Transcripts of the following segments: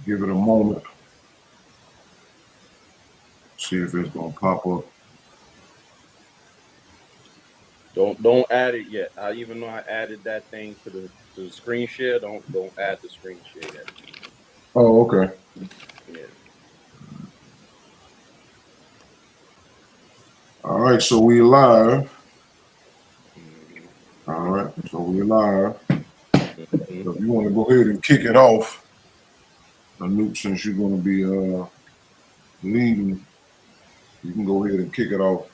Give it a moment. See if it's gonna pop up. Don't add it yet. Even though I added that thing to the screen share, don't add the screen share yet. Oh, okay. Yeah. All right, so we live. All right, so we live. So if you want to go ahead and kick it off, Noop, since you're going to be leading, you can go ahead and kick it off.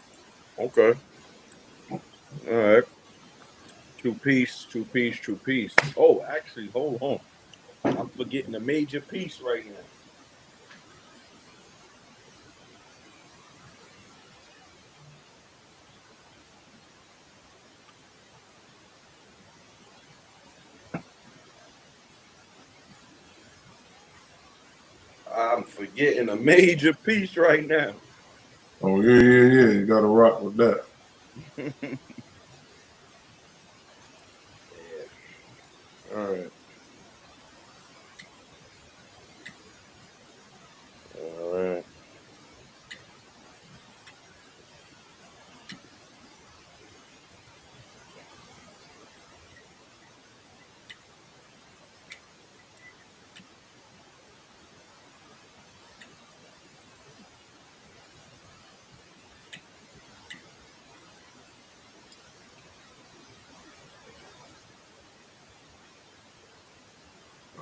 Okay. All right. True peace, true peace, true peace. Oh, actually, hold on. I'm forgetting a major piece right now. I'm forgetting a major piece right now. Oh, yeah. You got to rock with that. Yeah. All right.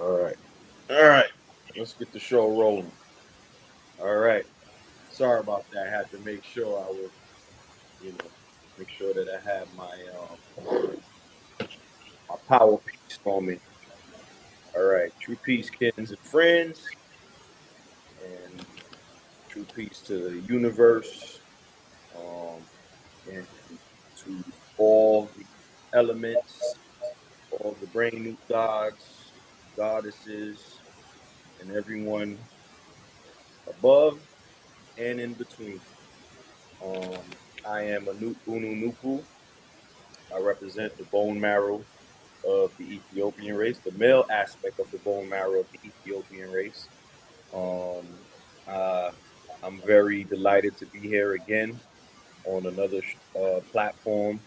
All right. All right. Let's get the show rolling. All right. Sorry about that. I had to make sure I would, make sure that I had my power piece on me. All right. True peace, kids and friends, and true peace to the universe, and to all the elements, all the brain new gods, goddesses, and everyone above and in between. I am a NoopooH-Nature. I represent the bone marrow of the Ethiopian race, the male aspect of the bone marrow of the Ethiopian race. I'm very delighted to be here again on another platform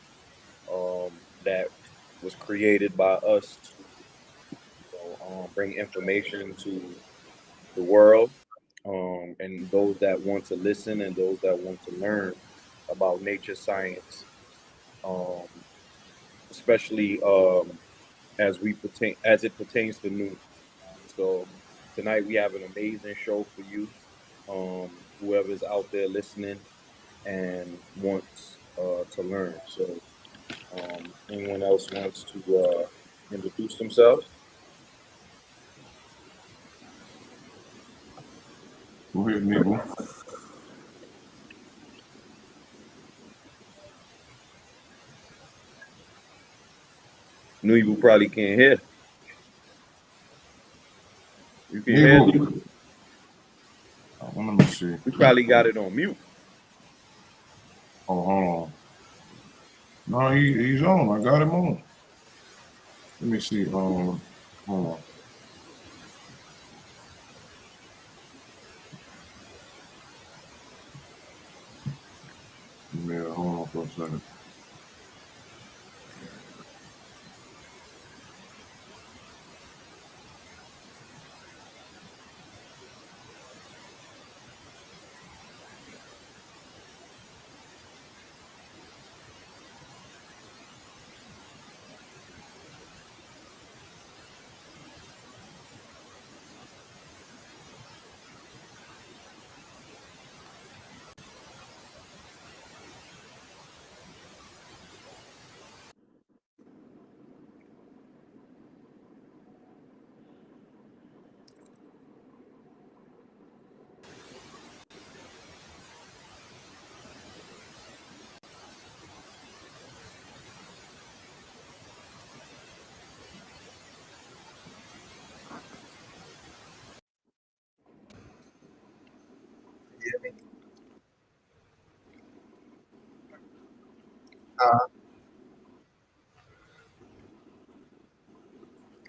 that was created by us to bring information to the world, and those that want to listen and those that want to learn about nature science, um, especially as it pertains to Noon. So tonight we have an amazing show for you. Whoever's out there listening and wants to learn. So anyone else wants to introduce themselves? Go ahead, Nebo. New you probably can't hear. You can hear Nebo. me? Let me see. We probably got it on mute. Oh, hold on. No, he's on. I got him on. Let me see. Hold on. Yeah, hold on for a second.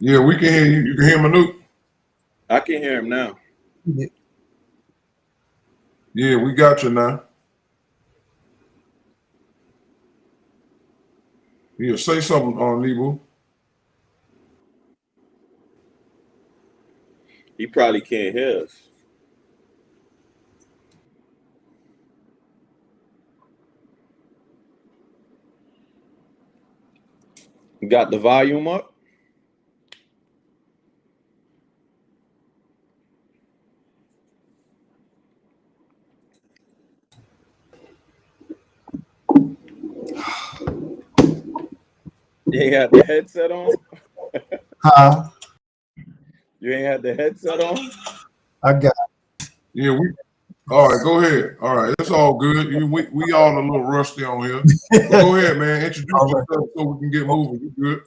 Yeah, we can hear you. You can hear Manute? I can hear him now. Yeah, we got you now. Yeah, say something on Nebo. He probably can't hear us. You got the volume up? You ain't had the headset on? Huh? You ain't had the headset on? I got Yeah, all right, go ahead. All right, it's all good. We all a little rusty on here. But go ahead, man. Introduce yourself so we can get moving. You good?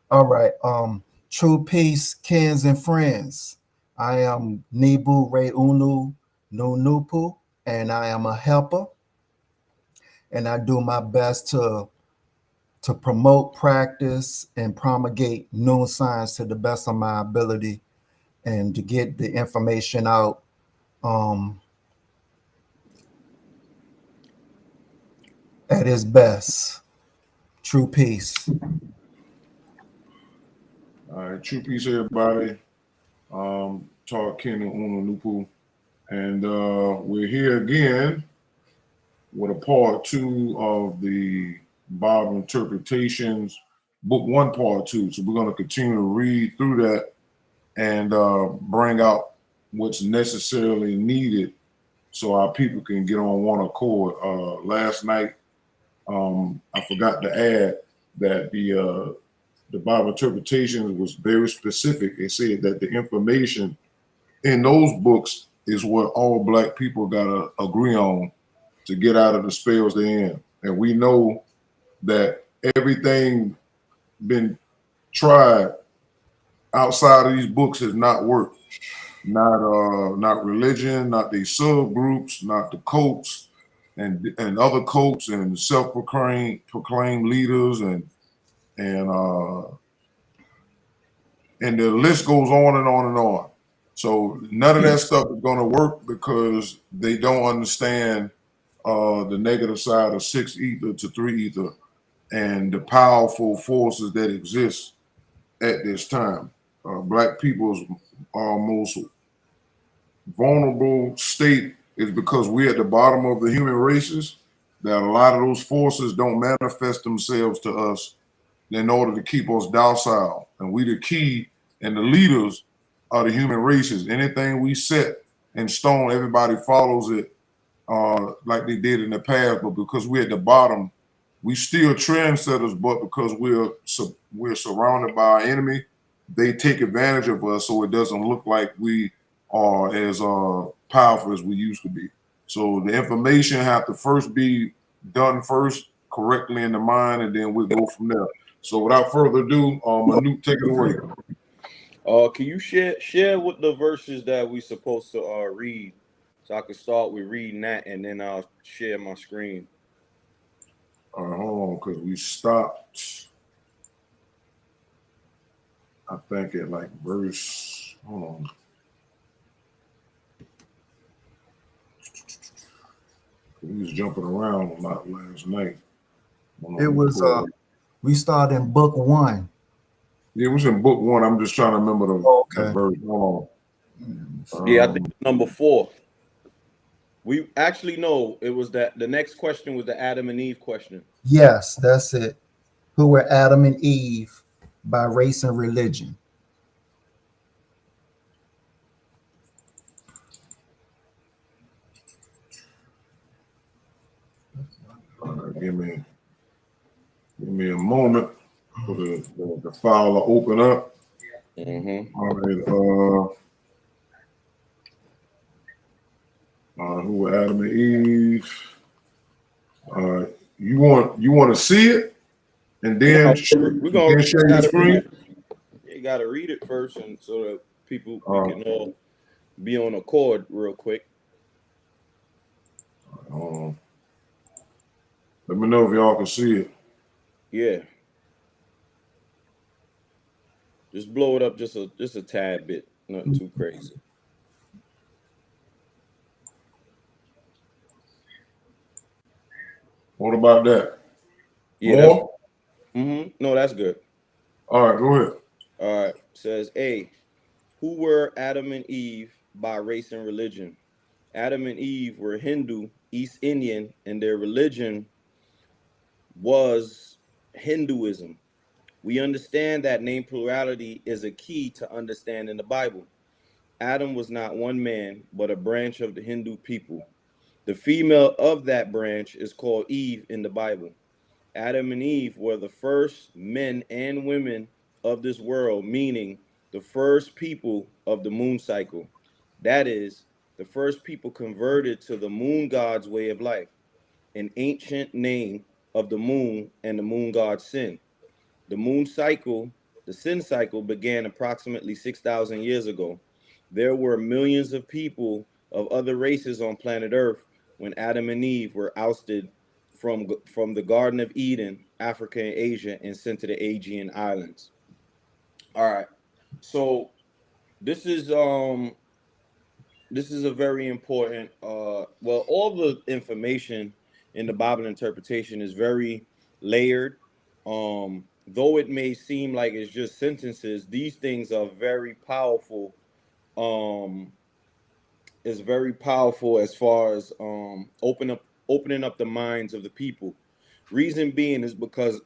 all right. True peace, kins and friends. I am NoopooH-Nature Noopoo, and I am a helper. And I do my best to promote, practice, and promulgate Noon science to the best of my ability, and to get the information out at its best. True peace. All right, true peace, everybody. Talk Ken and Oonooo Noopoo. And we're here again with a part 2 of the Bible interpretations, book 1, part 2. So we're going to continue to read through that and bring out what's necessarily needed so our people can get on one accord. Last night, I forgot to add that the Bible interpretation was very specific. It said that the information in those books is what all Black people gotta agree on to get out of the spells they're in. And we know that everything been tried outside of these books has not worked. Not religion, not these subgroups, not the cults and other cults and self-proclaimed leaders and the list goes on and on and on. So none of that stuff is going to work because they don't understand the negative side of 6 ether to 3 ether and the powerful forces that exist at this time. Black people's most vulnerable state is because we're at the bottom of the human races, that a lot of those forces don't manifest themselves to us in order to keep us docile. And we the key and the leaders of the human races. Anything we set in stone, everybody follows it like they did in the past. But because we're at the bottom, we still trendsetters, but because we're surrounded by our enemy, they take advantage of us so it doesn't look like we are as powerful as we used to be. So the information have to first be done first correctly in the mind, and then we'll go from there. So without further ado, Anoop, take it away. Can you share with the verses that we supposed to read, so I can start with reading that, and then I'll share my screen. All right, hold on, because we stopped, I think, at like verse, hold on. We was jumping around a lot last night. It was we started in book 1. Yeah, it was in book 1. I'm just trying to remember the verse. Hold on. Yeah, I think number 4. We actually know it was that the next question was the Adam and Eve question. Yes, that's it. Who were Adam and Eve by race and religion? Give me a moment for the file to open up. All right. Who were Adam and Eve? You want to see it, and then we're gonna share your screen. You got to read it first, and so that people we can all be on accord real quick. Let me know if y'all can see it. Yeah. Just blow it up just a tad bit. Nothing too crazy. What about that? Yeah. More? No, that's good. All right, go ahead. All right. Says A. Who were Adam and Eve by race and religion? Adam and Eve were Hindu, East Indian, and their religion was Hinduism. We understand that name plurality is a key to understanding the Bible. Adam was not one man, but a branch of the Hindu people. The female of that branch is called Eve in the Bible. Adam and Eve were the first men and women of this world, meaning the first people of the moon cycle. That is, the first people converted to the moon god's way of life, an ancient name of the moon and the moon god's sin. The moon cycle, the sin cycle, began approximately 6,000 years ago. There were millions of people of other races on planet Earth when Adam and Eve were ousted from the Garden of Eden, Africa and Asia, and sent to the Aegean Islands. All right. So this is a very important well, all the information in the Bible interpretation is very layered. Though it may seem like it's just sentences, these things are very powerful. Is very powerful as far as opening up the minds of the people. Reason being is because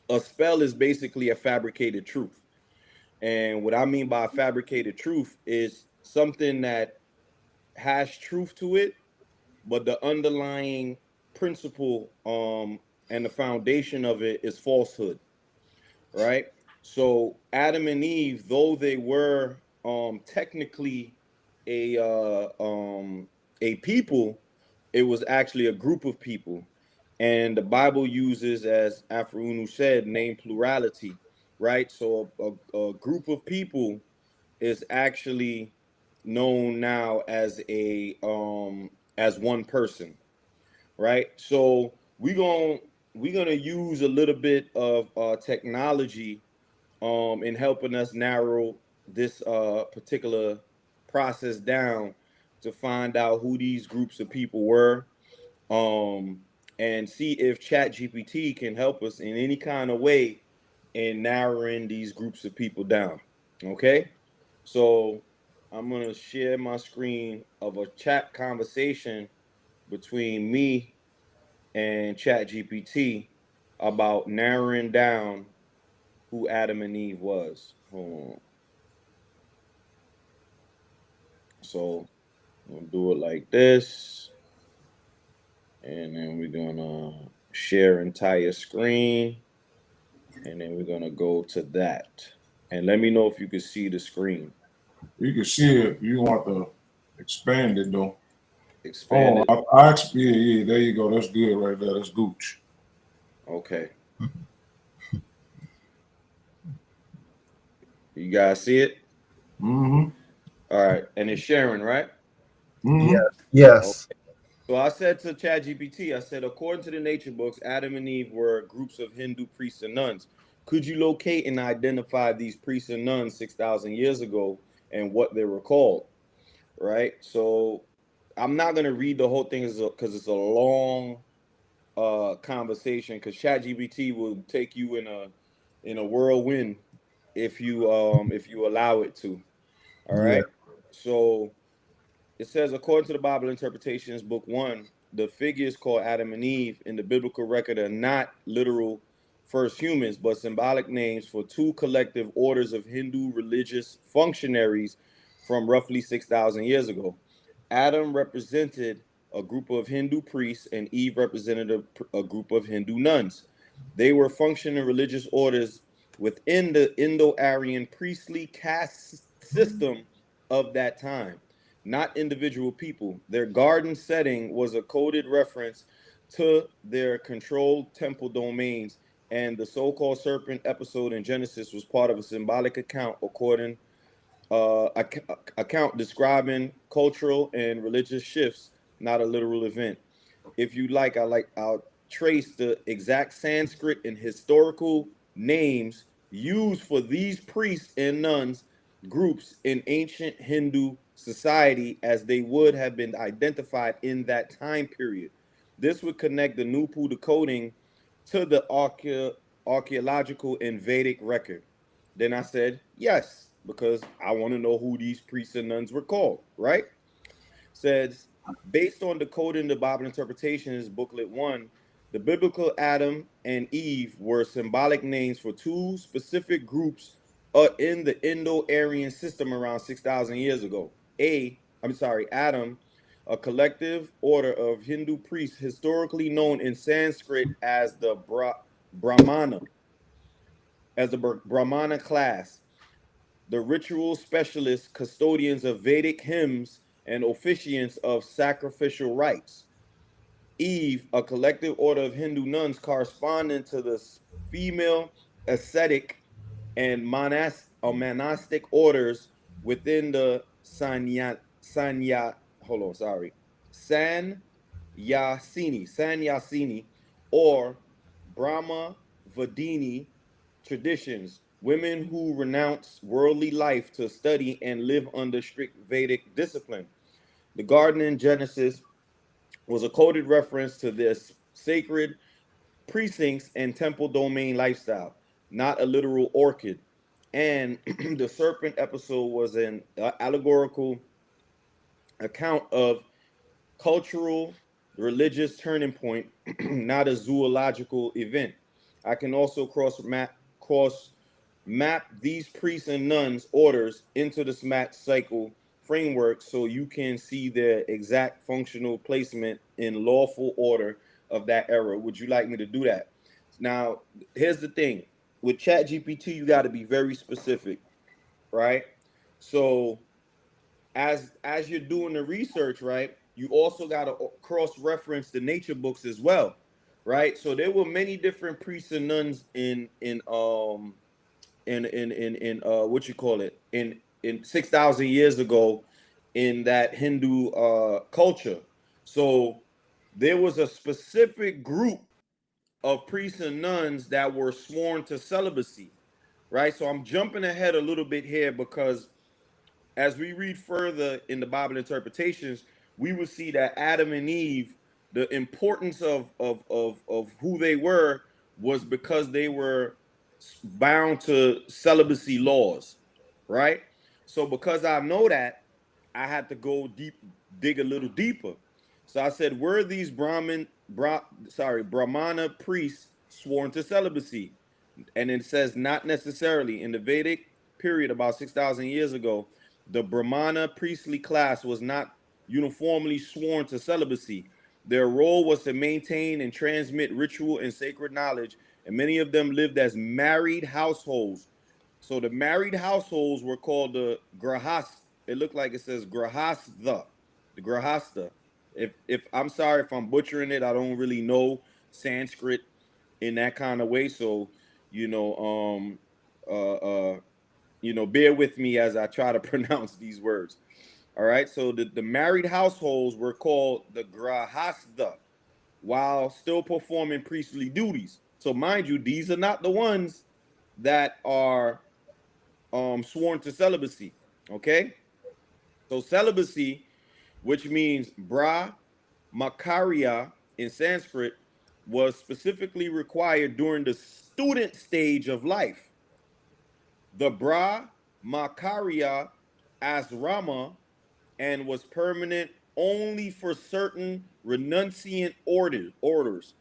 a spell is basically a fabricated truth. And what I mean by fabricated truth is something that has truth to it, but the underlying principle and the foundation of it is falsehood, right? So Adam and Eve, though they were technically a people, it was actually a group of people. And the Bible uses, as AFROO OONOO said, name plurality, right? So a group of people is actually known now as one person, right? So we're gonna use a little bit of technology in helping us narrow this particular process down to find out who these groups of people were, um, and see if ChatGPT can help us in any kind of way in narrowing these groups of people down. Okay, so I'm gonna share my screen of a chat conversation between me and ChatGPT about narrowing down who Adam and Eve was. Hold on. So I'm gonna do it like this, and then we're gonna share entire screen, and then we're gonna go to that. And let me know if you can see the screen. You can see it. You want to expand it though. Expand it. Yeah, there you go. That's good right there. That's gooch. Okay. You guys see it? Mm-hmm. All right. And it's sharing, right? Mm-hmm. Yes. Okay. So I said to ChatGPT, I said, according to the nature books, Adam and Eve were groups of Hindu priests and nuns. Could you locate and identify these priests and nuns 6,000 years ago and what they were called? Right. So I'm not going to read the whole thing because it's a long conversation, because ChatGPT will take you in a whirlwind if you allow it to. All Yeah. right. So it says, according to the Bible Interpretations, Book 1, the figures called Adam and Eve in the biblical record are not literal first humans, but symbolic names for two collective orders of Hindu religious functionaries from roughly 6,000 years ago. Adam represented a group of Hindu priests, and Eve represented a group of Hindu nuns. They were functioning religious orders within the Indo-Aryan priestly caste system of that time, not individual people. Their garden setting was a coded reference to their controlled temple domains, and the so-called serpent episode in Genesis was part of a symbolic account account describing cultural and religious shifts, not a literal event. If you like, I'll trace the exact Sanskrit and historical names used for these priests and nuns groups in ancient Hindu society as they would have been identified in that time period. This would connect the NoopooH decoding to the archaeological and Vedic record. Then I said, yes, because I want to know who these priests and nuns were called, right? Says, based on decoding the Bible interpretations, booklet 1, the biblical Adam and Eve were symbolic names for two specific groups in the Indo-Aryan system around 6,000 years ago. Adam, a collective order of Hindu priests historically known in Sanskrit as the Brahmana, Brahmana class, the ritual specialists, custodians of Vedic hymns, and officiants of sacrificial rites. Eve, a collective order of Hindu nuns corresponding to the female ascetic and monastic orders within the Sanyasini or Brahmavadini traditions, women who renounce worldly life to study and live under strict Vedic discipline. The garden in Genesis was a coded reference to this sacred precincts and temple domain lifestyle, not a literal orchid. And the serpent episode was an allegorical account of cultural, religious turning point, not a zoological event. I can also cross map these priests and nuns orders into the SMAT cycle framework so you can see their exact functional placement in lawful order of that era. Would you like me to do that? Now, here's the thing. With ChatGPT, you got to be very specific, right? So as you're doing the research, right, you also got to cross-reference the nature books as well, right? So there were many different priests and nuns in what you call it in 6,000 years ago in that Hindu culture. So there was a specific group of priests and nuns that were sworn to celibacy, right? So I'm jumping ahead a little bit here because as we read further in the Bible interpretations, we will see that Adam and Eve, the importance of who they were was because they were bound to celibacy laws, right? So because I know that, I had to go dig a little deeper. So I said, were these Brahmana priests sworn to celibacy? And it says not necessarily. In the Vedic period about 6,000 years ago, the Brahmana priestly class was not uniformly sworn to celibacy. Their role was to maintain and transmit ritual and sacred knowledge, and many of them lived as married households. So the married households were called the grahas. It looked like it says grahastha, the grahastha. If I'm sorry if I'm butchering it, I don't really know Sanskrit in that kind of way. So, bear with me as I try to pronounce these words. All right. So the married households were called the grahastha while still performing priestly duties. So mind you, these are not the ones that are sworn to celibacy. Okay. So celibacy, which means brahmacharya in Sanskrit, was specifically required during the student stage of life. The brahmacharya asrama and was permanent only for certain renunciant orders.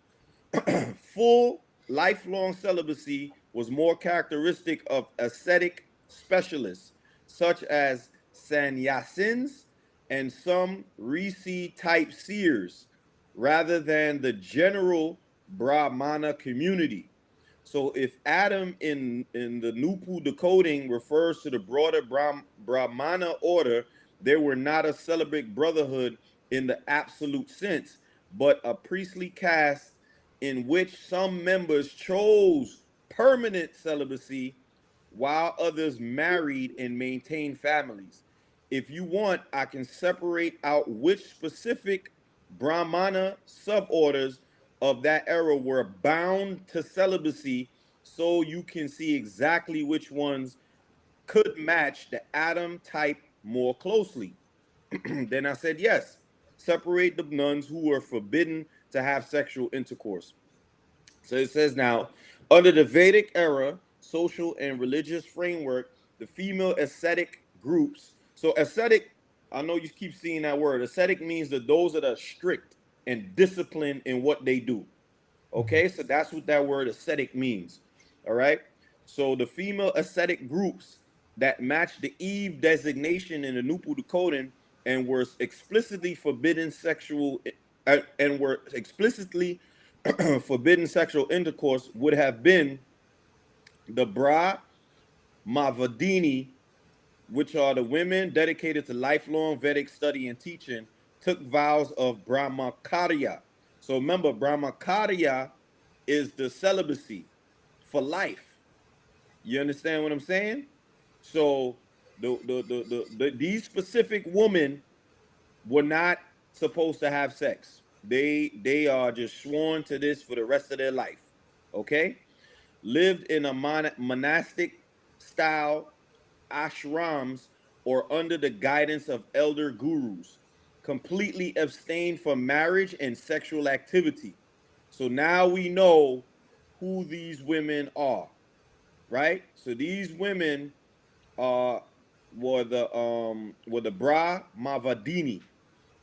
Full lifelong celibacy was more characteristic of ascetic specialists, such as sannyasins and some Rishi type seers, rather than the general Brahmana community. So if Adam in the NoopooH decoding refers to the broader Brahmana order, they were not a celibate brotherhood in the absolute sense, but a priestly caste in which some members chose permanent celibacy while others married and maintained families. If you want, I can separate out which specific Brahmana suborders of that era were bound to celibacy so you can see exactly which ones could match the Adam type more closely. Then I said, yes, separate the nuns who were forbidden to have sexual intercourse. So it says now, under the Vedic era, social and religious framework, the female ascetic groups. So ascetic, I know you keep seeing that word. Ascetic means that those that are strict and disciplined in what they do. Okay, so that's what that word ascetic means. All right. So the female ascetic groups that match the Eve designation in the NoopooH decoding and were explicitly forbidden sexual and were explicitly forbidden sexual intercourse would have been the Brahmavadini, which are the women dedicated to lifelong Vedic study and teaching, took vows of Brahmacharya. So remember, Brahmacharya is the celibacy for life. You understand what I'm saying? So these specific women were not supposed to have sex. They are just sworn to this for the rest of their life. Okay? Lived in a monastic style ashrams or under the guidance of elder gurus, completely abstained from marriage and sexual activity. So now we know who these women are, right? So these women were the Brahmavadini,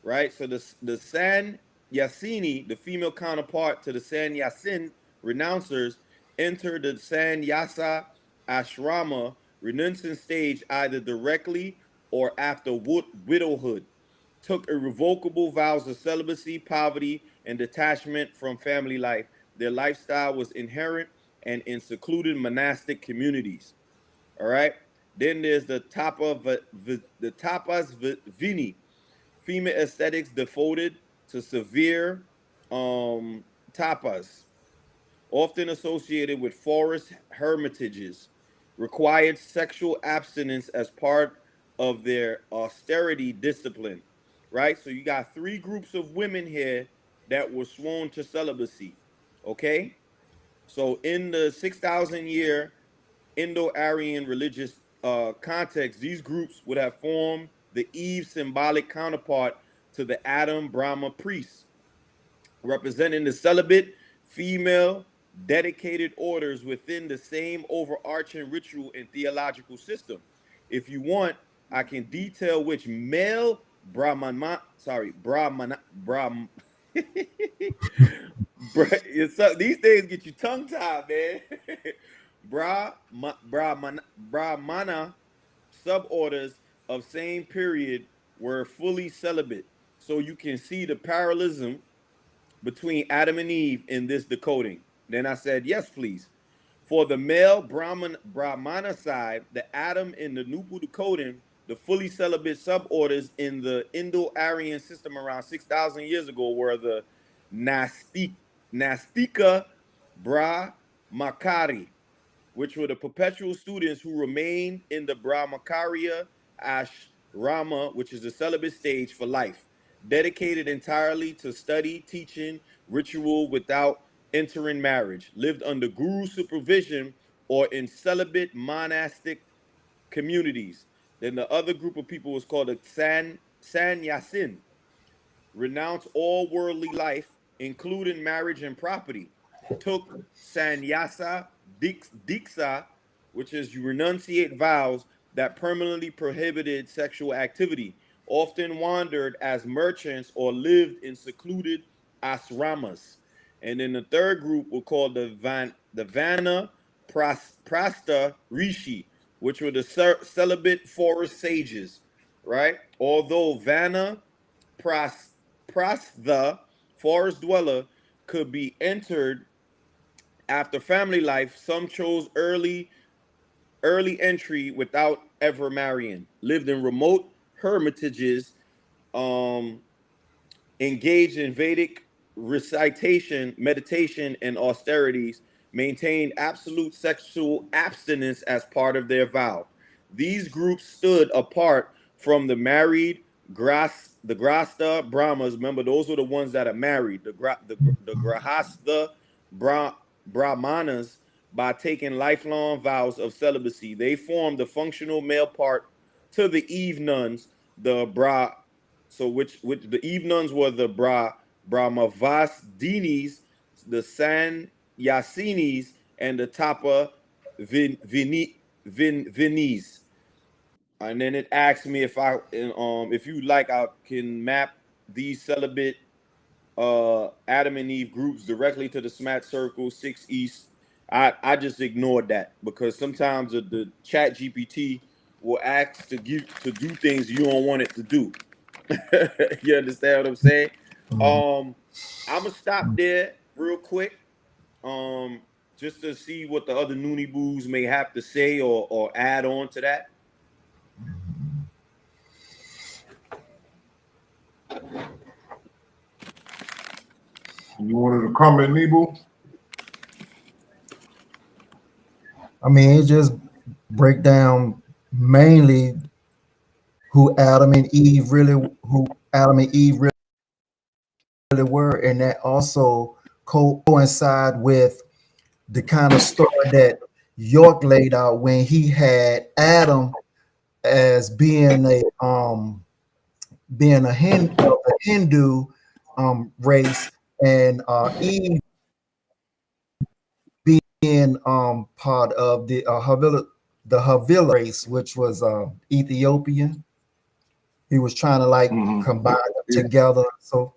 right? So the San Yasini, the female counterpart to the San Yasin renouncers, entered the San Yasa ashrama renouncing stage either directly or after widowhood, took irrevocable vows of celibacy, poverty, and detachment from family life. Their lifestyle was inherent and in secluded monastic communities. All right. Then there's the tapas vini, female aesthetics devoted to severe tapas, often associated with forest hermitages, required sexual abstinence as part of their austerity discipline, right? So you got three groups of women here that were sworn to celibacy, okay? So in the 6,000 year Indo-Aryan religious context, these groups would have formed the Eve symbolic counterpart to the Adam Brahma priests, representing the celibate female dedicated orders within the same overarching ritual and theological system. If you want, I can detail which male Brahman. These days get you tongue tied, man. Brahmana suborders of same period were fully celibate. So you can see the parallelism between Adam and Eve in this decoding. Then I said, yes, please. For the male Brahmana side, the Adam in the NoopooH decoding, the fully celibate suborders in the Indo-Aryan system around 6,000 years ago were the Nastika Brahmachari, which were the perpetual students who remained in the Brahmacharya ashrama, which is the celibate stage for life, dedicated entirely to study, teaching, ritual without entering marriage, lived under guru supervision or in celibate monastic communities. Then the other group of people was called the Sanyasin, renounced all worldly life, including marriage and property, took sannyasa diksha, which is you renunciate vows that permanently prohibited sexual activity, often wandered as merchants or lived in secluded asramas. And then the third group were called the Vana Prastha Rishi, which were the celibate forest sages, right? Although Vana Prastha, forest dweller, could be entered after family life, some chose early entry without ever marrying, lived in remote hermitages, engaged in Vedic recitation, meditation, and austerities, maintained absolute sexual abstinence as part of their vow. These groups stood apart from the married the Grasta Brahmas. Remember, those were the ones that are married. The Grahastha Brahmanas by taking lifelong vows of celibacy. They formed the functional male part to the Eve nuns, the Bra. So which the Eve nuns were the Brahmavasdinis, the San Yasinis, and the Tapa Vinis. And then it asks me if you like, I can map these celibate Adam and Eve groups directly to the SMAT circle 6 East. I just ignored that because sometimes the chat GPT will ask to do things you don't want it to do. You understand what I'm saying? I'm gonna stop there real quick. Just to see what the other Noonie Boos may have to say or add on to that. You wanted to comment, Neebu? I mean, it just break down mainly who Adam and Eve really were, and that also coincide with the kind of story that York laid out when he had Adam as being a Hindu race, and Eve being part of the Havila race, which was Ethiopian. He was trying to like combine them together. So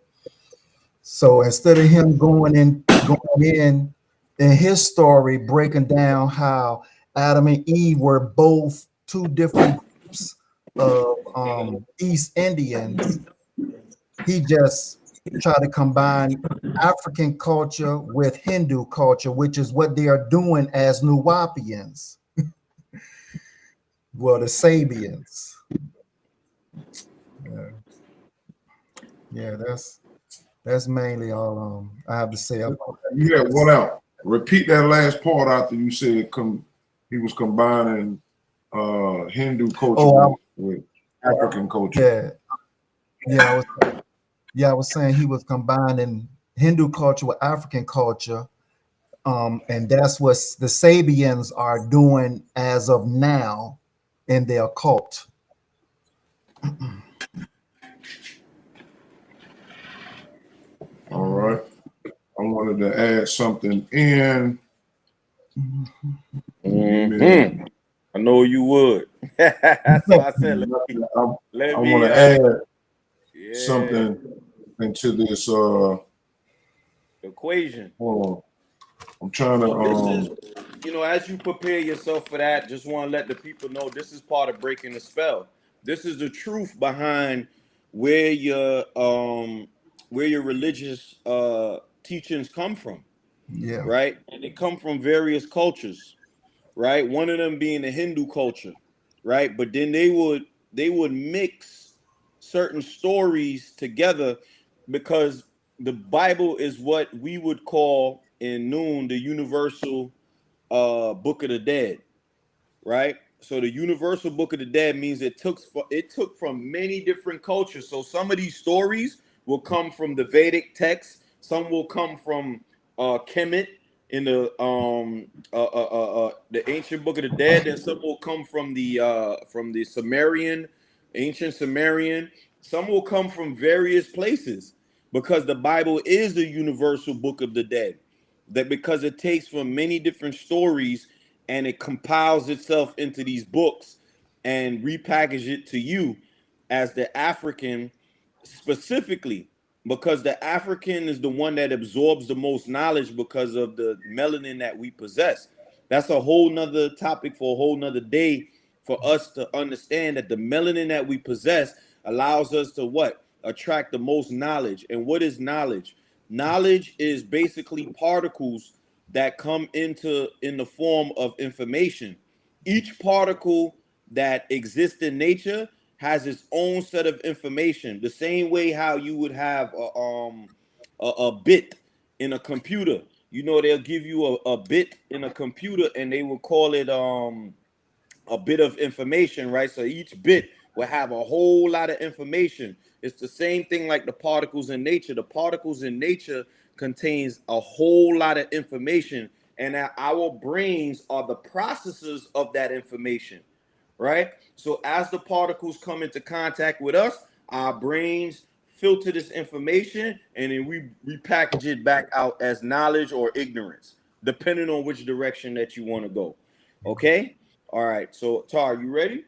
instead of him going in his story, breaking down how Adam and Eve were both two different groups of East Indians, he just tried to combine African culture with Hindu culture, which is what they are doing as Nuwapians. Well, the Sabians. Yeah, that's mainly all I have to say about that. You had one out. Repeat that last part after you said he was combining Hindu culture with African culture. I was saying he was combining Hindu culture with African culture, and that's what the Sabians are doing as of now in their cult. All right. I wanted to add something in. I know you would. That's why I said I want to add something into this equation. Hold on. I'm trying to this is, as you prepare yourself for that, just want to let the people know this is part of breaking the spell. This is the truth behind where your religious teachings come from. Yeah. Right? And they come from various cultures, right? One of them being the Hindu culture, right? But then they would mix certain stories together because the Bible is what we would call in Noone the universal book of the dead, right? So the universal book of the dead means it took from many different cultures. So some of these stories will come from the Vedic text, some will come from Kemet in the ancient book of the dead, and some will come from the Sumerian, ancient Sumerian. Some will come from various places because the Bible is the universal book of the dead. That because it takes from many different stories and it compiles itself into these books and repackage it to you as the African specifically, because the African is the one that absorbs the most knowledge because of the melanin that we possess. That's a whole nother topic for a whole nother day for us to understand that the melanin that we possess allows us to what? Attract the most knowledge. And what is knowledge? Knowledge is basically particles that come in the form of information. Each particle that exists in nature has its own set of information. The same way how you would have a bit in a computer. They'll give you a bit in a computer and they will call it a bit of information, right? So each bit will have a whole lot of information. It's the same thing like the particles in nature. The particles in nature contains a whole lot of information, and that our brains are the processors of that information, right? So as the particles come into contact with us, our brains filter this information, and then we repackage it back out as knowledge or ignorance, depending on which direction that you want to go. Okay? All right. So Tar, you ready?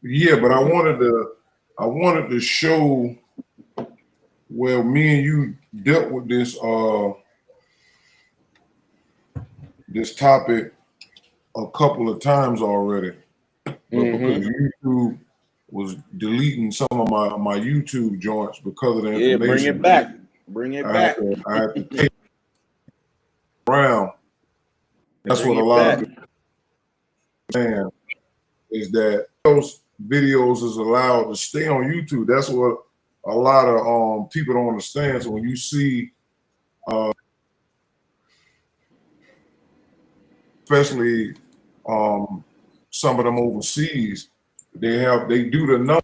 Yeah, but I wanted to show where me and you dealt with this this topic a couple of times already. But because YouTube was deleting some of my YouTube joints because of the information. Yeah, bring it back. Bring it back. I had to take around. That's what a lot of people saying is that those videos is allowed to stay on YouTube. That's what a lot of people don't understand. So when you see especially some of them overseas, they do the number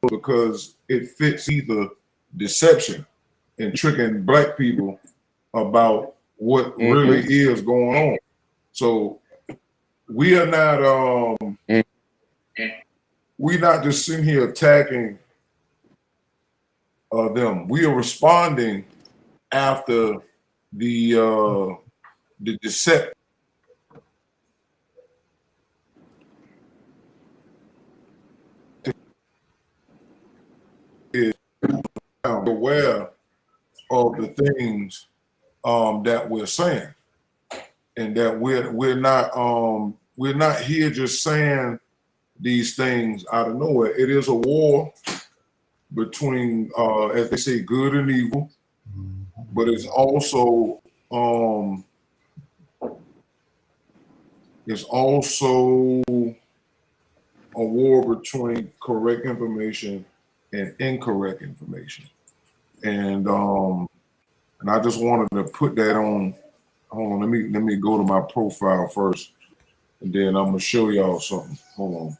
because it fits either deception and tricking black people about what really is going on. So we are not we're not just sitting here attacking them. We are responding after the deception. Is aware of the things that we're saying, and that we're not here just saying these things out of nowhere. It is a war between, as they say, good and evil, but it's also a war between correct information and incorrect information. And I just wanted to put that on. Hold on, let me go to my profile first, and then I'm gonna show y'all something. Hold on.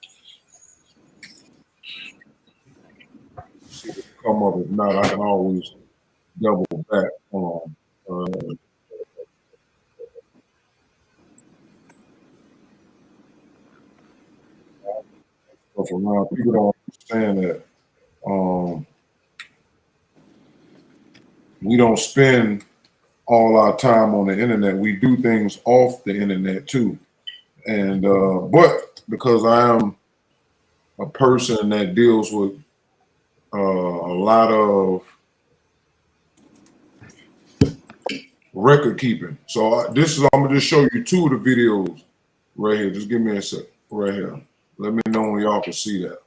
See if it come up. If not, I can always double back. Hold on. Around. People don't understand that we don't spend all our time on the internet. We do things off the internet too. And but because I am a person that deals with a lot of record keeping, so I'm gonna just show you two of the videos right here. Just give me a sec right here. Let me know when y'all can see that.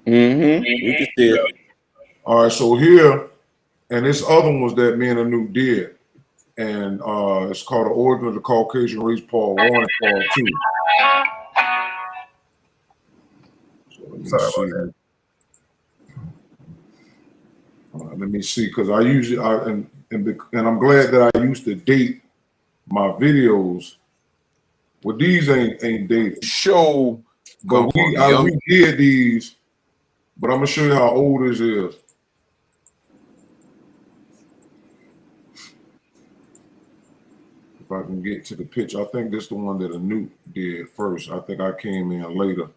You can see it. All right, so here, and this other one was that me and Anoop did, and it's called The Origin of the Caucasian Race, Part 1 and Part 2. So let me see. Let me see, because I usually, and I'm glad that I used to date my videos. Well, these ain't dated. Show, but we did these, but I'm gonna show you how old this is. If I can get to the picture, I think this is the one that Anoop did first. I think I came in later.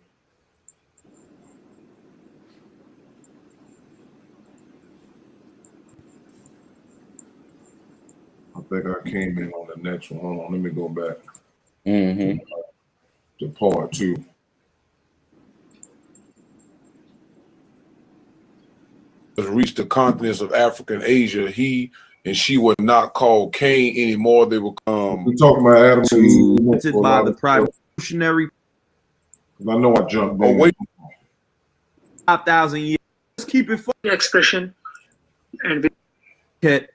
I think I came in on the next one. Hold on, let me go back to Part 2. Reached the continents of Africa and Asia. He and she were not called Cain anymore. They were we're talking about Adam Invented by the revolutionary. I know I jumped in. Oh, wait. 5,000 years. Let's keep it fun. Expression and Cat,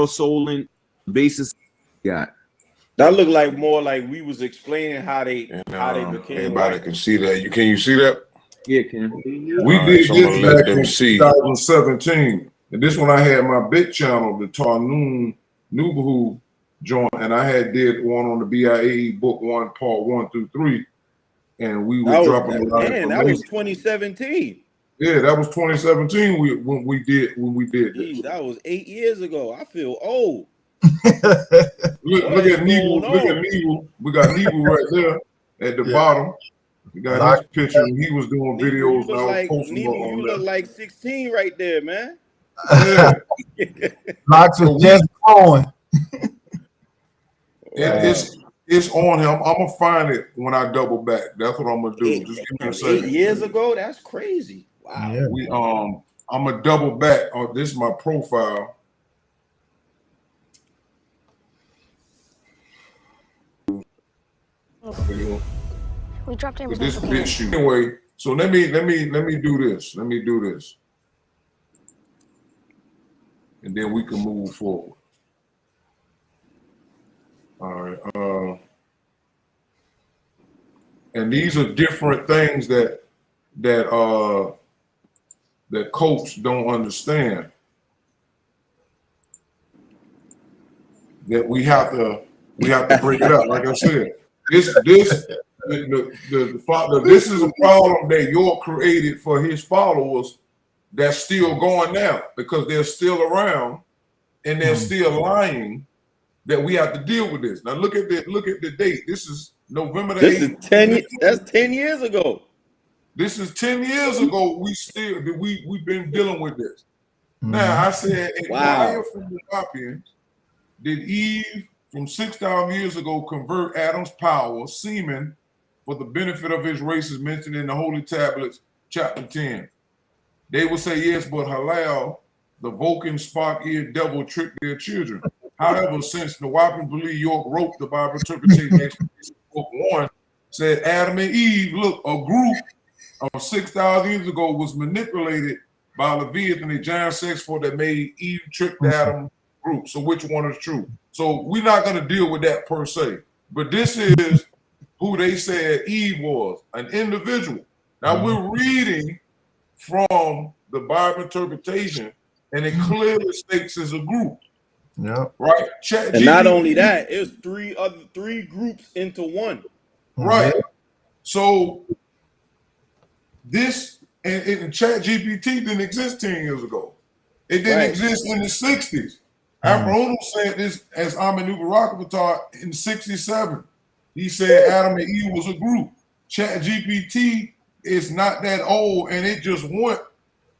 soul and basis. Got that looked like more like we was explaining how they became. Everybody white. can see that. Can you see that? Yeah, Ken. We did so this let back them in see. 2017, and this one I had my big channel, the Tarnoon NoopooH joint, and I had did one on the BIA book 1, Part 1 through 3, and we were dropping a lot of information. That was 2017. Yeah, that was 2017 when we did this. Jeez, that was 8 years ago. I feel old. Look at Nebo. Look at Nebo. We got Nebo right there at the bottom. We got his picture. He was doing videos now. You look like 16 right there, man. Yeah. Locks was just growing. It's on him. I'm gonna find it when I double back. That's what I'm gonna do. Just give me a second. 8 years ago, that's crazy. Wow. Yeah. I'm gonna double back. Oh, this is my profile. We dropped him. This bitch shoot. Anyway, so let me do this. Let me do this. And then we can move forward. All right. And these are different things that coach don't understand. That we have to break it up. Like I said, this is a problem that York created for his followers that's still going now because they're still around and they're still lying. That we have to deal with this. Now look at the date. This is November the 8th. This is 10. That's 10 years ago. This is 10 years ago. We've been dealing with this. Now I said, inquire from the Ethiopians, did Eve from 6,000 years ago convert Adam's power, semen, for the benefit of his race is mentioned in the Holy Tablets, chapter 10. They will say yes, but Halal, the Vulcan spark-eared devil, tricked their children. However, since the Wapping believe York wrote the Bible interpretation, book 1 said Adam and Eve, look, a group of 6,000 years ago was manipulated by Leviathan, the giant sex force that made Eve trick the Adam group. So which one is true? So we're not going to deal with that per se. But this is who they said Eve was, an individual. Now we're reading from the Bible interpretation, and it clearly states as a group. Yeah. Right. And not only that, it was three groups into one. Right. So this and Chat GPT didn't exist 10 years ago. It didn't exist in the 60s. AFROO OONOO said this as NoopooH-Nature in 67. He said Adam and Eve was a group. Chat GPT is not that old, and it just went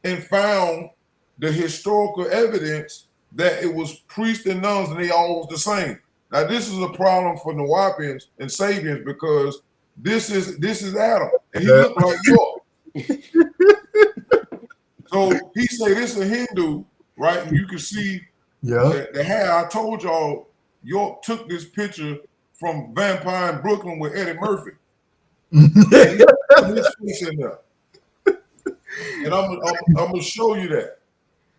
and found the historical evidence that it was priests and nuns and they all was the same. Now this is a problem for Nuwapians and Sabians because this is Adam and he looked like York. So he said this is a Hindu, right? And you can see the hair. I told y'all York took this picture from Vampire in Brooklyn with Eddie Murphy. His face in there. And I'm gonna show you that.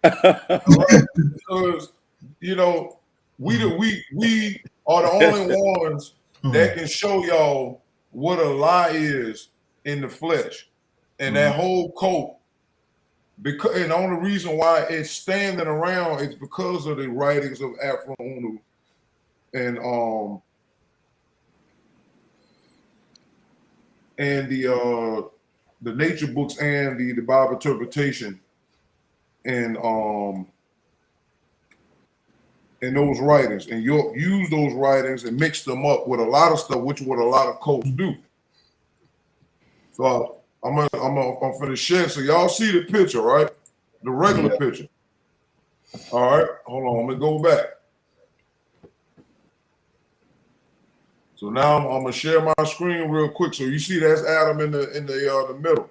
Right? Because you know we are the only ones that can show y'all what a lie is in the flesh, and that whole coat. Because and the only reason why it's standing around is because of the writings of AFROO OONOO and the nature books and the Bible interpretation. And those writings, and you'll use those writings and mix them up with a lot of stuff, which what a lot of cults do. So I'm finna share. So y'all see the picture, right? The regular picture. All right, hold on. I'm gonna go back. So now I'm gonna share my screen real quick. So you see that's Adam in the middle.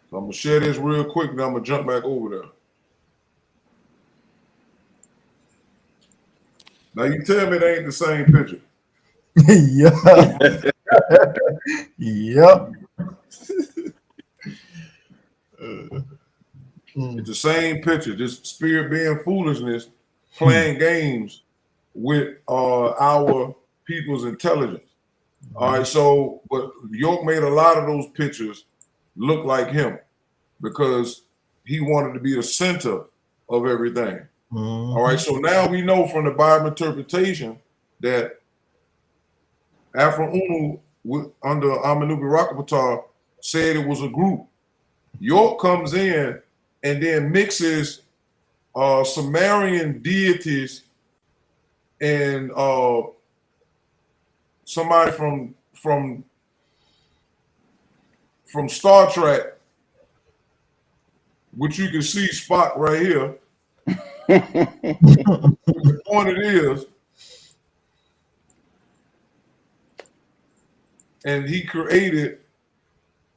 So I'm gonna share this real quick, and I'm gonna jump back over there. Now you tell me it ain't the same picture. Yep. It's the same picture. This spirit being foolishness, playing games with our people's intelligence. All right. So, but York made a lot of those pictures look like him because he wanted to be the center of everything. All right, so now we know from the Bible interpretation that AFROO OONOO under Noopooh-Nature said it was a group. York comes in and then mixes Sumerian deities and somebody from Star Trek, which you can see Spock right here. The point it is, and he created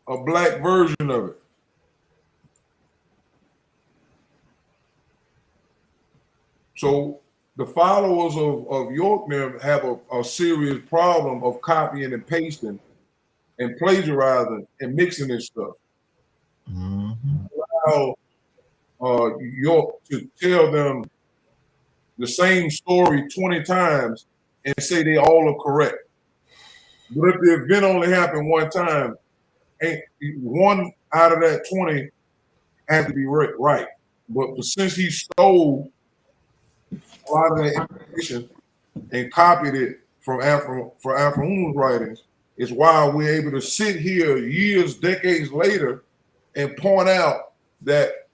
a black version of it. So the followers of York have a serious problem of copying and pasting and plagiarizing and mixing this stuff. Allow York to tell them the same story 20 times and say they all are correct. But if the event only happened one time, one out of that 20 had to be right. But since he stole a lot of that information and copied it from AFROO OONOO's writings, is why we're able to sit here years, decades later and point out that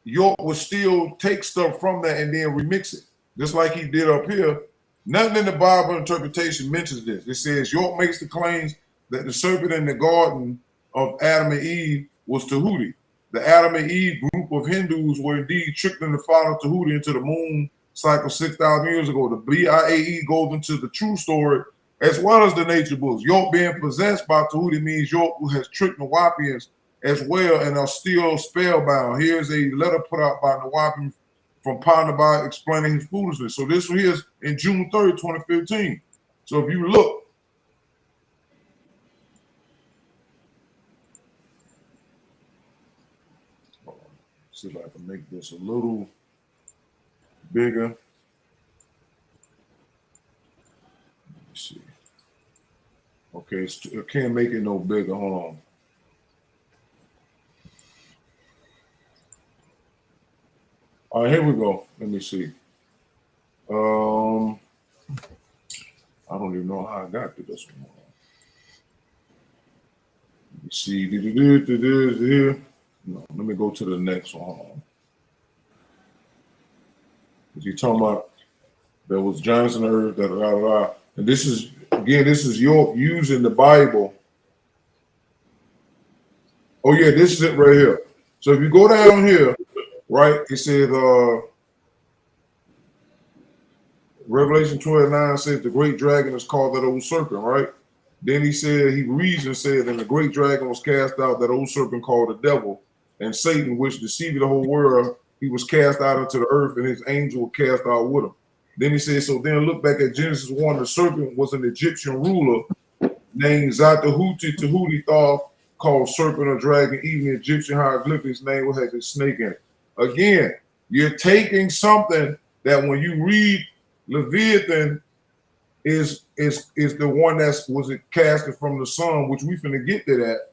York would still take stuff from that and then remix it, just like he did up here. Nothing in the Bible interpretation mentions this. It says York makes the claims that the serpent in the garden of Adam and Eve was Tahuti. The Adam and Eve group of Hindus were indeed tricked into following Tahuti into the moon cycle 6,000 years ago. The BIAE goes into the true story as well as the nature books. York being possessed by Tahuti means York has tricked Nawapians as well and are still spellbound. Here's a letter put out by Nawapian from Panaba explaining his foolishness. So this was his in June 3rd, 2015. So if you look, see if I can make this a little bigger. Let me see. Okay, I can't make it no bigger. Hold on. All right, here we go. Let me see. I don't even know how I got to this one. Let me see. Here. No, let me go to the next one. Hold on. You're talking about there was giants on earth, and this is again, this is York using the Bible. Oh yeah, this is it right here. So if you go down here, right, it says Revelation 12:9 says the great dragon is called that old serpent, right? Then he said, he reads and said, and the great dragon was cast out, that old serpent called the devil, and Satan, which deceived the whole world, he was cast out into the earth, and his angel was cast out with him. Then he said, so then look back at Genesis 1, the serpent was an Egyptian ruler named Zatahuti Tahuti Thoth, called serpent or dragon, even the Egyptian hieroglyphics name has a snake in it. Again, you're taking something that when you read Leviathan is the one that was casted from the sun, which we finna get to that.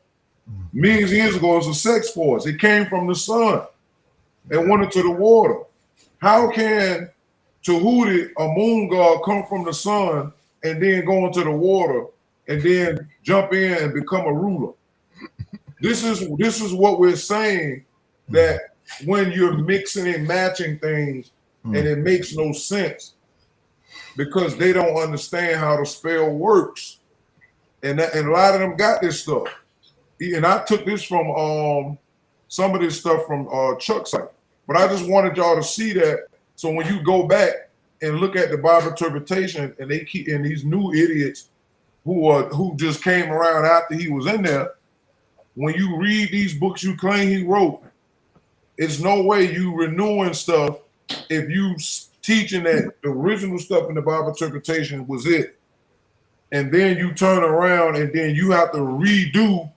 Millions of years ago, it was a sex force. It came from the sun and went into the water. How can Tahuti, a moon god, come from the sun and then go into the water and then jump in and become a ruler? This is what we're saying, that when you're mixing and matching things and it makes no sense because they don't understand how the spell works. And a lot of them got this stuff. And I took this from some of this stuff from Chuck's site. But I just wanted y'all to see that. So when you go back and look at the Bible interpretation, and they keep in these new idiots who just came around after he was in there, when you read these books you claim he wrote, it's no way you renewing stuff if you teaching that the original stuff in the Bible interpretation was it. And then you turn around and then you have to redo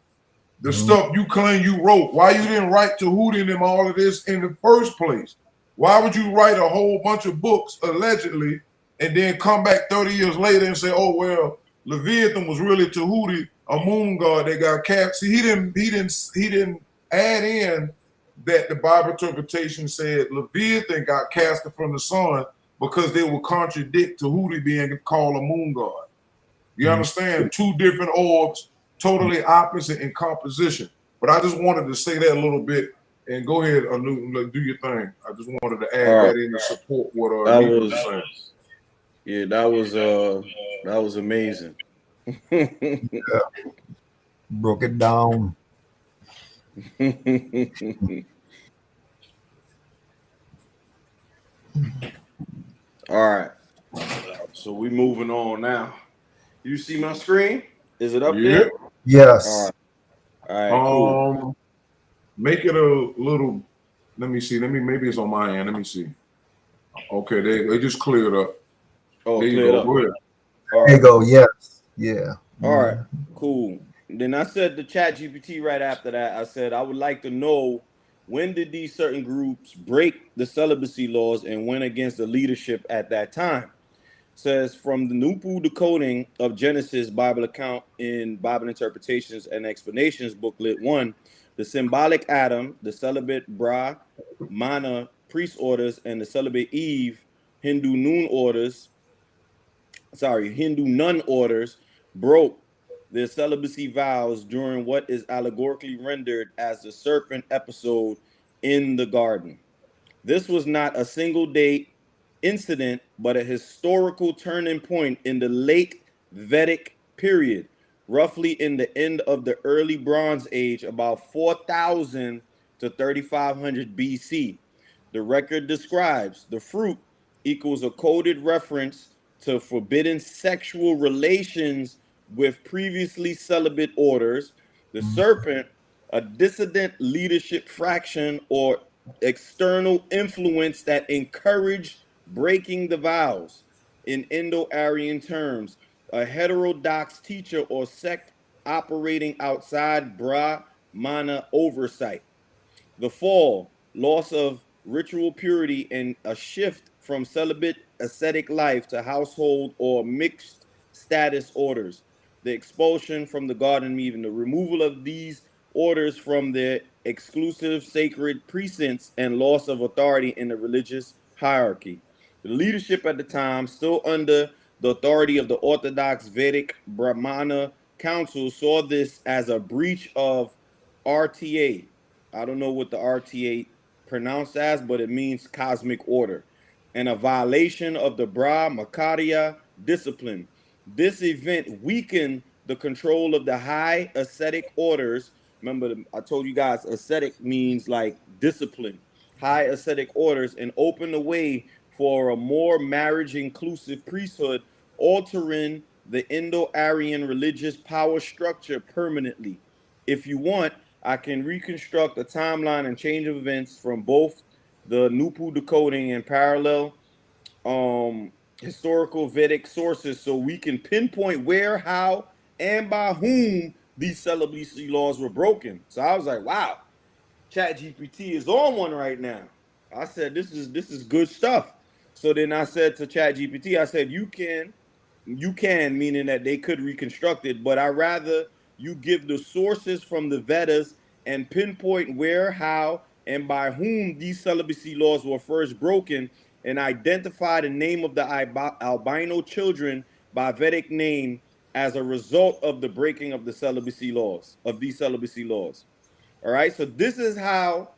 the stuff you claim you wrote. Why you didn't write Tahuti and them all of this in the first place? Why would you write a whole bunch of books allegedly and then come back 30 years later and say, oh, well, Leviathan was really Tahuti, a moon god that got cast? See, he didn't add in that the Bible interpretation said Leviathan got casted from the sun because they would contradict Tahuti being called a moon god. You understand? Two different orbs totally opposite in composition. But I just wanted to say that a little bit. And go ahead, Newton, do your thing. I just wanted to add that in to support what Newton was saying. Yeah, that was amazing. Yeah. Broke it down. All right. So we moving on now. You see my screen? Is it up there? Yes. All right. All right, cool. Make it a little, let me see. Maybe it's on my end. Let me see. Okay, they just cleared up. Oh, there you cleared go. up. Go ahead. There you go. Yes. Yeah. All right, cool. Then I said to ChatGPT right after that, I said, I would like to know, when did these certain groups break the celibacy laws and went against the leadership at that time? Says, from the NoopooH Decoding of Genesis Bible Account in Bible Interpretations and Explanations Booklet 1, the symbolic Adam, the celibate Bra, Mana, priest orders, and the celibate Eve, Hindu nun orders broke their celibacy vows during what is allegorically rendered as the serpent episode in the garden. This was not a single day incident, but a historical turning point in the late Vedic period, roughly in the end of the early Bronze Age, about 4000 to 3500 BC. The record describes the fruit equals a coded reference to forbidden sexual relations with previously celibate orders. The serpent, a dissident leadership fraction or external influence that encouraged breaking the vows. In Indo-Aryan terms, a heterodox teacher or sect operating outside Brahmana oversight. The fall, loss of ritual purity, and a shift from celibate ascetic life to household or mixed status orders. The expulsion from the Garden of Eden, the removal of these orders from their exclusive sacred precincts, and loss of authority in the religious hierarchy. The leadership at the time, still under the authority of the Orthodox Vedic Brahmana Council, saw this as a breach of RTA. I don't know what the RTA pronounced as, but it means cosmic order, and a violation of the Brahmacharya discipline. This event weakened the control of the high ascetic orders. Remember, I told you guys ascetic means like discipline, high ascetic orders, and opened the way for a more marriage inclusive priesthood, altering the Indo-Aryan religious power structure permanently. If you want, I can reconstruct a timeline and change of events from both the NoopooH Decoding and parallel historical Vedic sources, so we can pinpoint where, how, and by whom these celibacy laws were broken. So I was like, wow, ChatGPT is on one right now. I said, this is good stuff. So then I said to ChatGPT, I said, you can, meaning that they could reconstruct it, but I rather you give the sources from the Vedas and pinpoint where, how, and by whom these celibacy laws were first broken, and identify the name of the albino children by Vedic name as a result of the breaking of the celibacy laws, of these celibacy laws. All right, so this is how,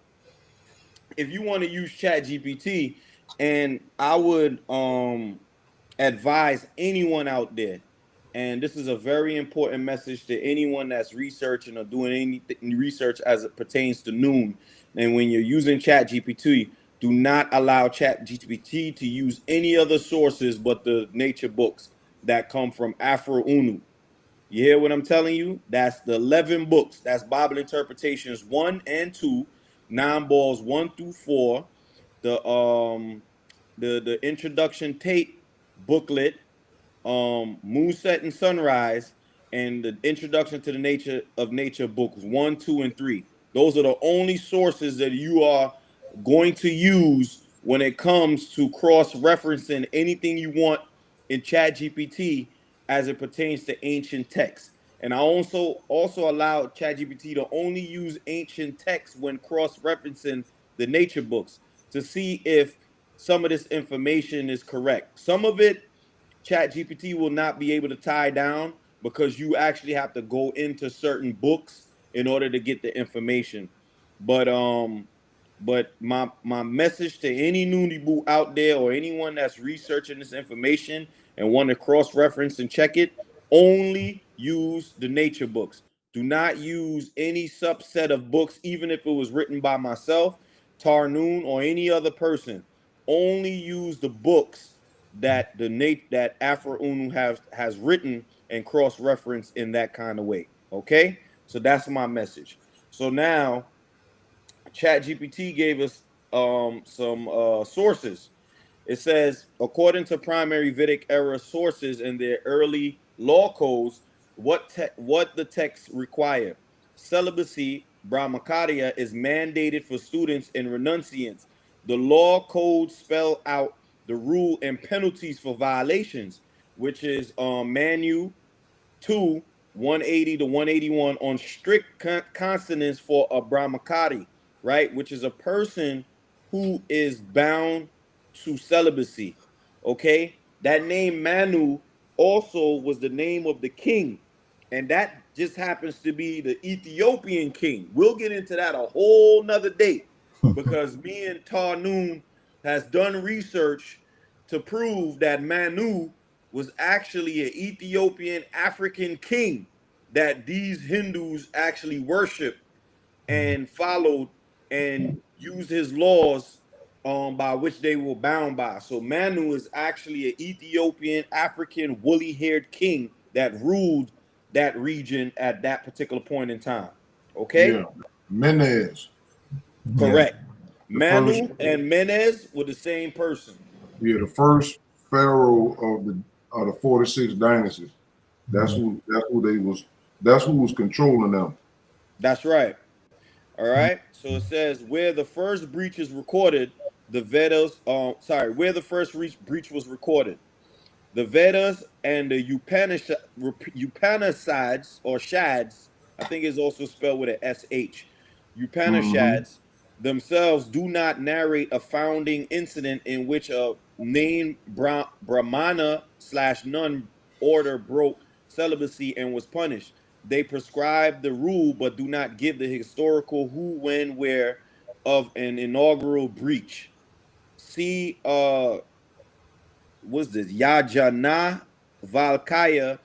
if you want to use ChatGPT, and I would advise anyone out there, and this is a very important message to anyone that's researching or doing any research as it pertains to Noone. And when you're using ChatGPT, do not allow ChatGPT to use any other sources but the nature books that come from AFROO OONOO. You hear what I'm telling you? That's the 11 books. That's Bible Interpretations 1 and 2, 9 balls 1 through 4, the introduction tape booklet, Moonset and Sunrise, and the introduction to the nature of nature books 1, 2, and 3. Those are the only sources that you are going to use when it comes to cross-referencing anything you want in ChatGPT as it pertains to ancient texts. And I also allow ChatGPT to only use ancient texts when cross-referencing the nature books to see if some of this information is correct. Some of it ChatGPT will not be able to tie down, because you actually have to go into certain books in order to get the information. But my message to any Noonee out there or anyone that's researching this information and want to cross-reference and check it, only use the nature books. Do not use any subset of books, even if it was written by myself, Tarnoon, or any other person. Only use the books that that AFROO OONOO has written and cross-reference in that kind of way. Okay, so that's my message. So now, ChatGPT gave us some sources. It says, according to primary Vedic era sources and their early law codes, what the texts require. Celibacy, Brahmacharya, is mandated for students and renunciants. The law codes spell out the rule and penalties for violations, which is Manu 2, 180 to 181 on strict consonants for a Brahmachari, right? Which is a person who is bound to celibacy. Okay, that name Manu also was the name of the king, and that just happens to be the Ethiopian king. We'll get into that a whole nother day, because me and Tarnoon has done research to prove that Manu was actually an Ethiopian African king that these Hindus actually worshiped and followed and used his laws by which they were bound by. So Manu is actually an Ethiopian African woolly-haired king that ruled that region at that particular point in time. Okay? Yeah. Menez. Correct. Yeah. Manu and Menez were the same person. Yeah, the first pharaoh of the 46 dynasties. That's who was controlling them. That's right. All right. So it says where the first breach is recorded, the Vedas, where the first breach was recorded. The Vedas and the Upanishads or Shads, I think is also spelled with an SH. Upanishads themselves do not narrate a founding incident in which a named Brahmana / nun order broke celibacy and was punished. They prescribe the rule but do not give the historical who, when, where of an inaugural breach. See, what's this? Yajana Valkaya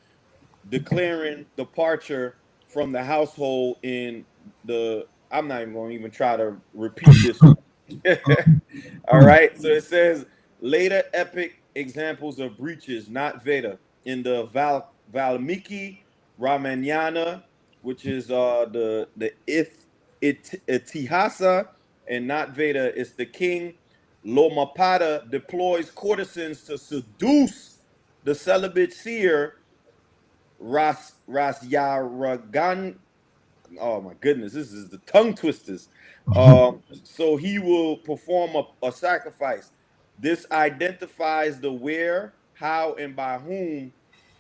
declaring departure from the household in the. I'm not even going to even try to repeat this one. All right. So it says later epic examples of breaches, not Veda, in the Valmiki Ramayana, which is the Itihasa, and not Veda. It's the king. Lomapada deploys courtesans to seduce the celibate seer Rasyaragan. Oh my goodness, this is the tongue twisters. So he will perform a sacrifice. This identifies the where, how, and by whom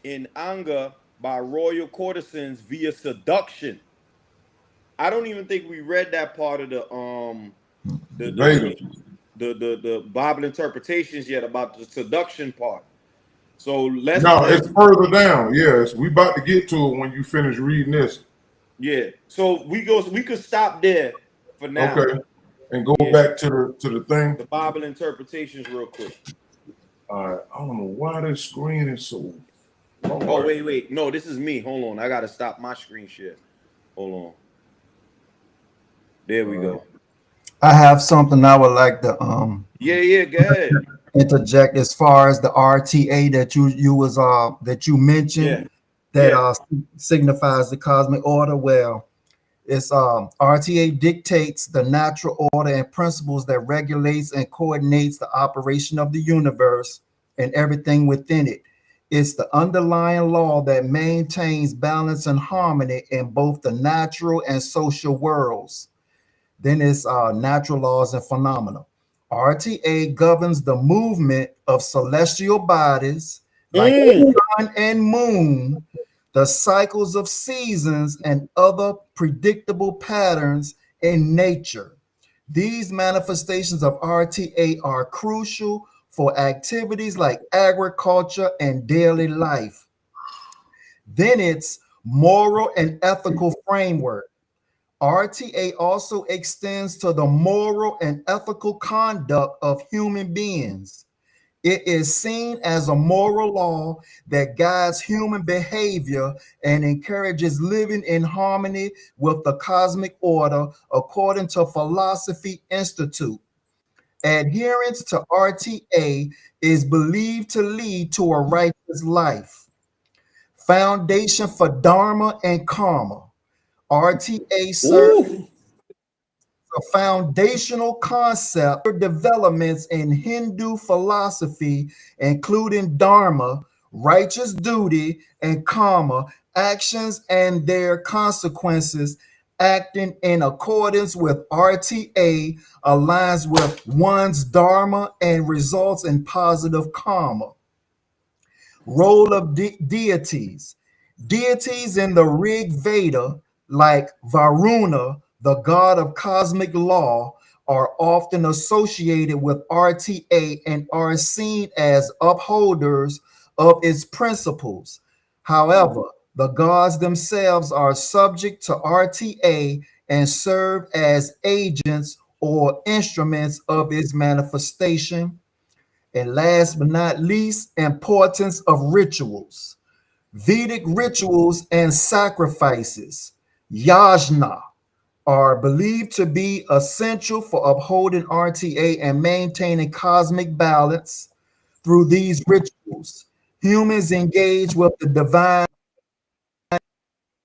in anger by royal courtesans via seduction. I don't even think we read that part of the Bible interpretations yet about the seduction part. So it's further down. Yes, we about to get to it when you finish reading this. Yeah. So we could stop there for now. Okay. And go back to the thing. The Bible interpretations real quick. All right. I don't know why this screen is so. Oh, wait. No, this is me. Hold on. I gotta stop my screen share. Hold on. There we go. I have something I would like to go ahead. Interject as far as the RTA that you mentioned that signifies the cosmic order. Well, it's RTA dictates the natural order and principles that regulates and coordinates the operation of the universe and everything within it. It's the underlying law that maintains balance and harmony in both the natural and social worlds. Then it's natural laws and phenomena. RTA governs the movement of celestial bodies like the sun and moon, the cycles of seasons, and other predictable patterns in nature. These manifestations of RTA are crucial for activities like agriculture and daily life. Then it's moral and ethical framework. RTA also extends to the moral and ethical conduct of human beings. It is seen as a moral law that guides human behavior and encourages living in harmony with the cosmic order, according to Philosophy Institute. Adherence to RTA is believed to lead to a righteous life. Foundation for Dharma and Karma. RTA serves Ooh. a foundational concept for developments in Hindu philosophy, including dharma, righteous duty, and karma, actions and their consequences. Acting in accordance with RTA aligns with one's dharma and results in positive karma. Role of deities. Deities in the Rig Veda, like Varuna, the god of cosmic law, are often associated with RTA and are seen as upholders of its principles. However, the gods themselves are subject to RTA and serve as agents or instruments of its manifestation. And last but not least, importance of rituals. Vedic rituals and sacrifices, yajna, are believed to be essential for upholding RTA and maintaining cosmic balance. Through these rituals, humans engage with the divine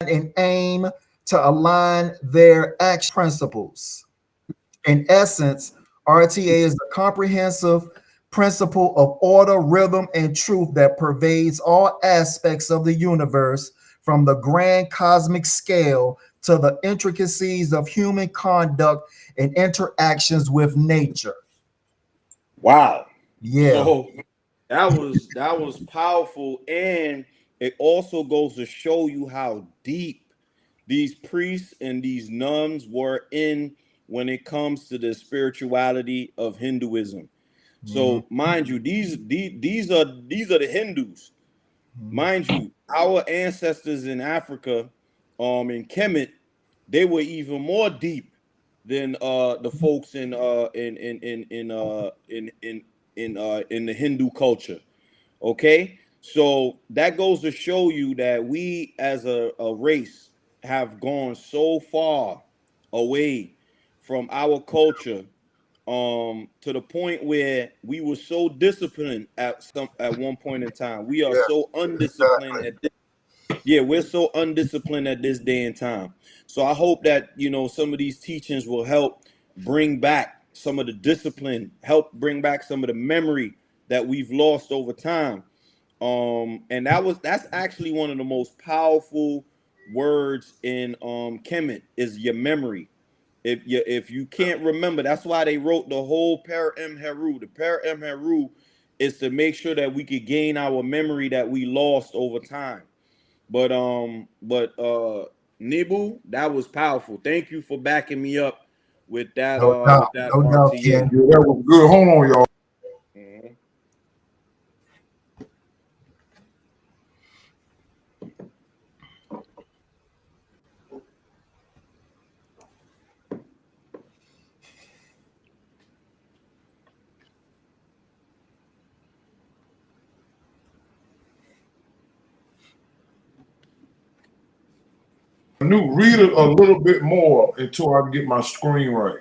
and aim to align their action principles. In essence, RTA is a comprehensive principle of order, rhythm, and truth that pervades all aspects of the universe, from the grand cosmic scale to the intricacies of human conduct and interactions with nature. Wow. Yeah. So that was powerful, and it also goes to show you how deep these priests and these nuns were in when it comes to the spirituality of Hinduism. So mind you, these are the Hindus. Mind you, our ancestors in Africa, in Kemet, they were even more deep than the folks in the Hindu culture. Okay, so that goes to show you that we as a race have gone so far away from our culture, to the point where we were so disciplined at one point in time. We are Yeah, so undisciplined exactly. at this. Yeah, we're so undisciplined at this day and time. So I hope that some of these teachings will help bring back some of the discipline, help bring back some of the memory that we've lost over time. And that's actually one of the most powerful words in Kemet is your memory. If you can't remember, that's why they wrote the whole Per Em Heru. The Per Em Heru is to make sure that we could gain our memory that we lost over time. But Nibu, that was powerful. Thank you for backing me up with that No doubt, RTA. Ken. Yeah, that was good. Hold on, y'all. Mhm. New, read it a little bit more until I get my screen right.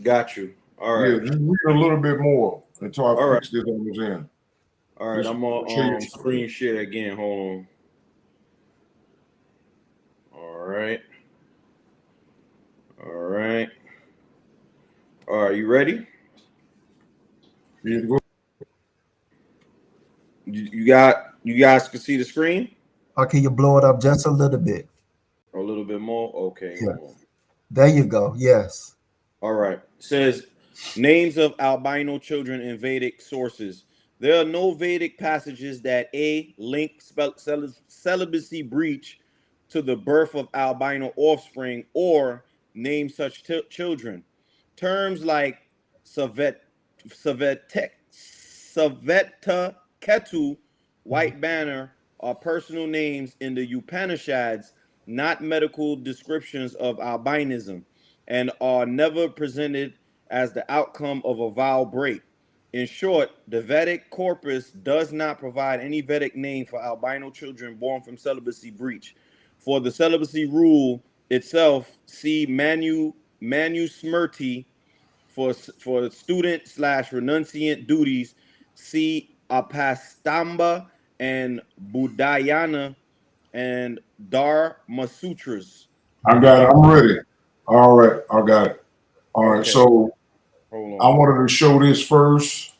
Got you. All Yeah, right. just read a little bit more until I All right. fix this on this end. All right. Just I'm share your on screen share again. Hold on. All right. All right. All right. You ready? Yeah, go. You guys can see the screen? Or can you blow it up just a little bit? A little bit more? Okay. Yeah. Hold on. There you go. Yes. All right. It says names of albino children in Vedic sources. There are no Vedic passages that link celibacy breach to the birth of albino offspring or name such children. Terms like Saveta Ketu, white banner, are personal names in the Upanishads, not medical descriptions of albinism, and are never presented as the outcome of a vow break. In short, the Vedic corpus does not provide any Vedic name for albino children born from celibacy breach. For the celibacy rule itself, see Manusmriti. For student / renunciant duties, see Apastamba and Budayana and Dharma Sutras. I got it. I'm ready. All right, I got it. All right, Okay. so Hold I on. wanted to show this first.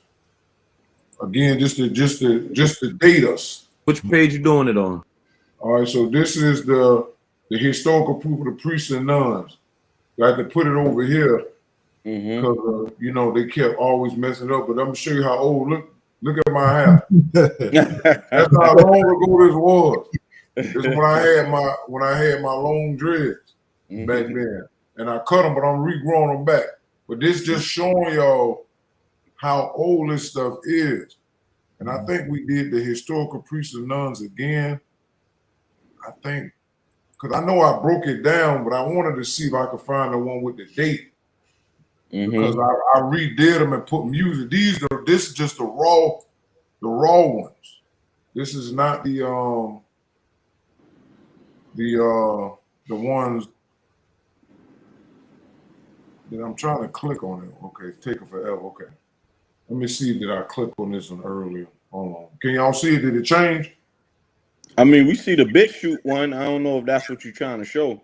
Again, just to date us. Which page you doing it on? All right, so this is the historical proof of the priests and nuns. I had to put it over here because you know, they kept always messing up. But I'm gonna show you how old. Look at my hair. That's how long ago this was. This is when I had my long dreads back then, and I cut them, but I'm regrowing them back. But this just showing y'all how old this stuff is. And I think we did the historical priests and nuns again. I think, because I know I broke it down, but I wanted to see if I could find the one with the date. Because I redid them and put music. This is just the raw ones. This is not the ones that I'm trying to click on it. Okay, it's taking forever. Okay. Let me see, did I click on this one earlier? Hold on. Can y'all see it? Did it change? I mean, we see the BitChute one. I don't know if that's what you're trying to show.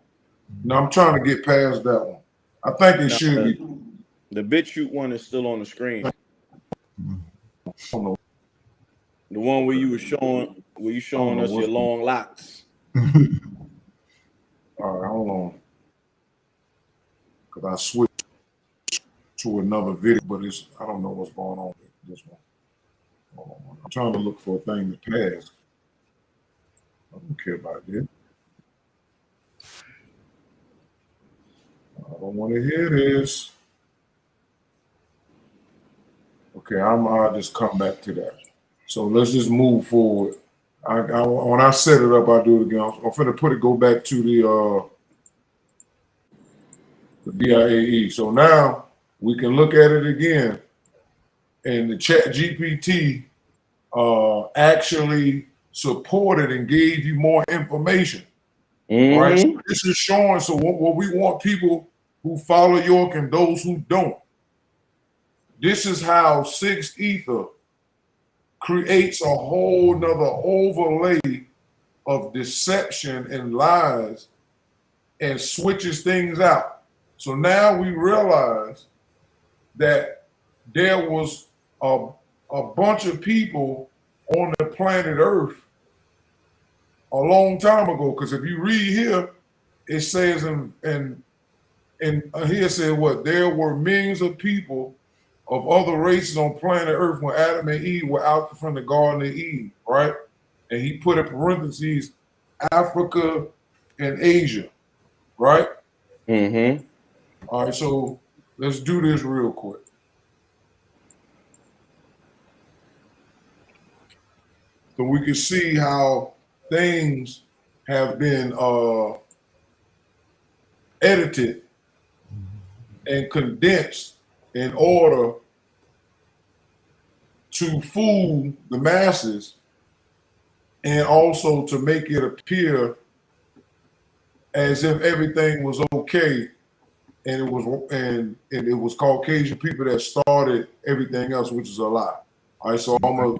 No, I'm trying to get past that one. I think it should be. The BitChute one is still on the screen. The one where you showing us your long locks. All right, hold on. Because I switched to another video, but I don't know what's going on with this one. Hold on. I'm trying to look for a thing to pass. I don't care about this. I don't want to hear this. Okay, I'll just come back to that. So let's just move forward. When I set it up, I'll do it again. I'm finna go back to the BIAE. So now we can look at it again. And the Chat GPT actually supported and gave you more information. Right? So this is showing, so what we want people who follow York and those who don't. This is how 6 Ether creates a whole nother overlay of deception and lies and switches things out. So now we realize that there was a bunch of people on the planet Earth a long time ago. Because if you read here, it says and here said what? There were millions of people of other races on planet Earth when Adam and Eve were out from the Garden of Eden, right? And he put in parentheses Africa and Asia, right? All right, so let's do this real quick. So we can see how things have been edited and condensed in order to fool the masses and also to make it appear as if everything was okay, and it was Caucasian people that started everything else, which is a lie. All right, so I'm gonna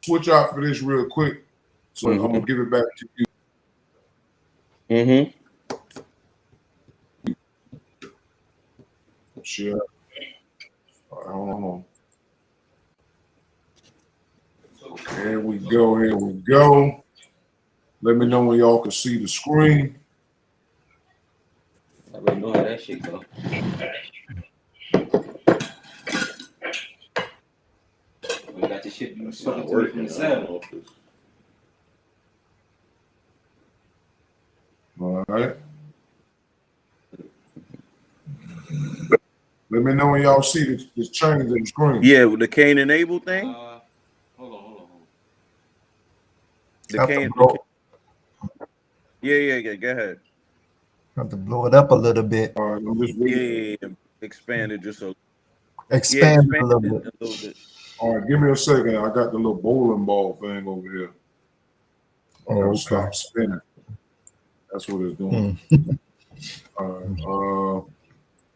switch out for this real quick. So I'm gonna give it back to you. Sure. Hold on. Okay, here we go. Here we go. Let me know when y'all can see the screen. I already know how that shit go. We got the shit you fucking working yourself. All right. Let me know when y'all see this change in the screen. Yeah, with the Cain and Abel thing. Hold on. Yeah. Go ahead. Have to blow it up a little bit. All right, I'm just waiting. Yeah. Expand it just a Expand it a little bit. All right, give me a second. I got the little bowling ball thing over here. I gotta stop spinning. That's what it's doing. All right.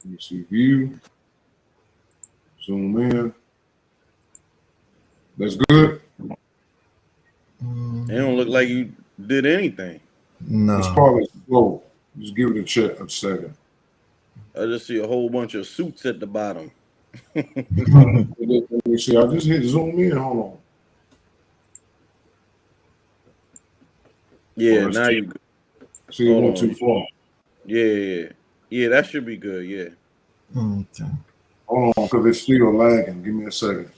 Let me see. View. Zoom in. That's good. It don't look like you did anything. No. It's probably slow. Just give it a second. I just see a whole bunch of suits at the bottom. Let me see. I just hit zoom in. Hold on. Yeah, now you see it went too far. Yeah, that should be good. Yeah. Okay. Hold on, because it's still lagging. Give me a second.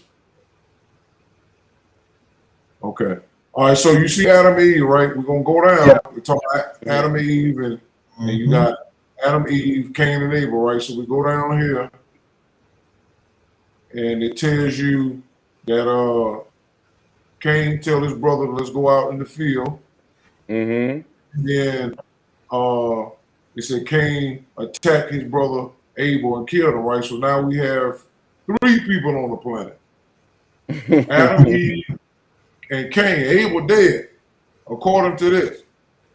Okay. All right, so you see Adam and Eve, right? We're going to go down. Yeah. We're talking about Adam and Eve, and you got Adam, Eve, Cain, and Abel, right? So we go down here, and it tells you that Cain tell his brother, let's go out in the field. Then it said Cain attacked his brother Abel and killed him, right? So now we have 3 people on the planet. Adam, Eve, and Cain. Abel dead, according to this.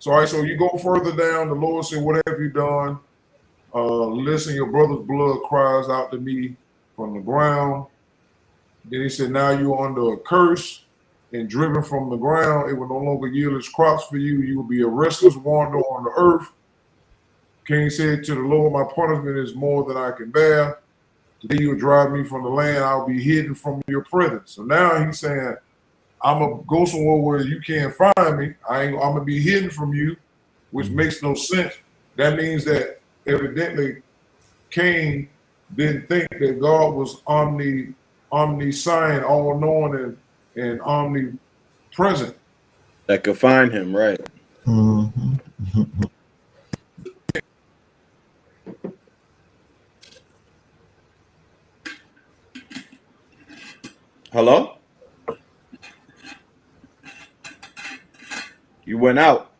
So, all right, so you go further down, the Lord said, what have you done? Listen, your brother's blood cries out to me from the ground. Then he said, now you're under a curse and driven from the ground. It will no longer yield its crops for you. You will be a restless wanderer on the earth. Cain said to the Lord, my punishment is more than I can bear. Today you will drive me from the land. I'll be hidden from your presence. So now he's saying, I'm going to go somewhere where you can't find me. I'm going to be hidden from you, which makes no sense. That means that evidently Cain didn't think that God was omniscient, all-knowing, and omnipresent. That could find him, right? Hello? You went out.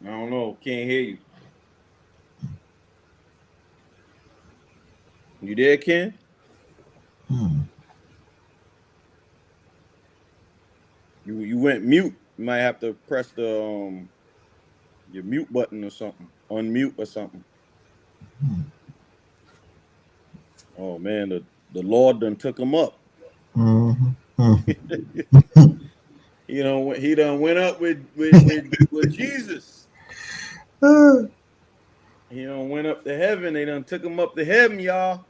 I don't know. Can't hear you. You there, Ken? You went mute. You might have to press the your mute button or something. Unmute or something. Oh man, the Lord done took him up. He done went up with Jesus. He done went up to heaven. They done took him up to heaven, y'all.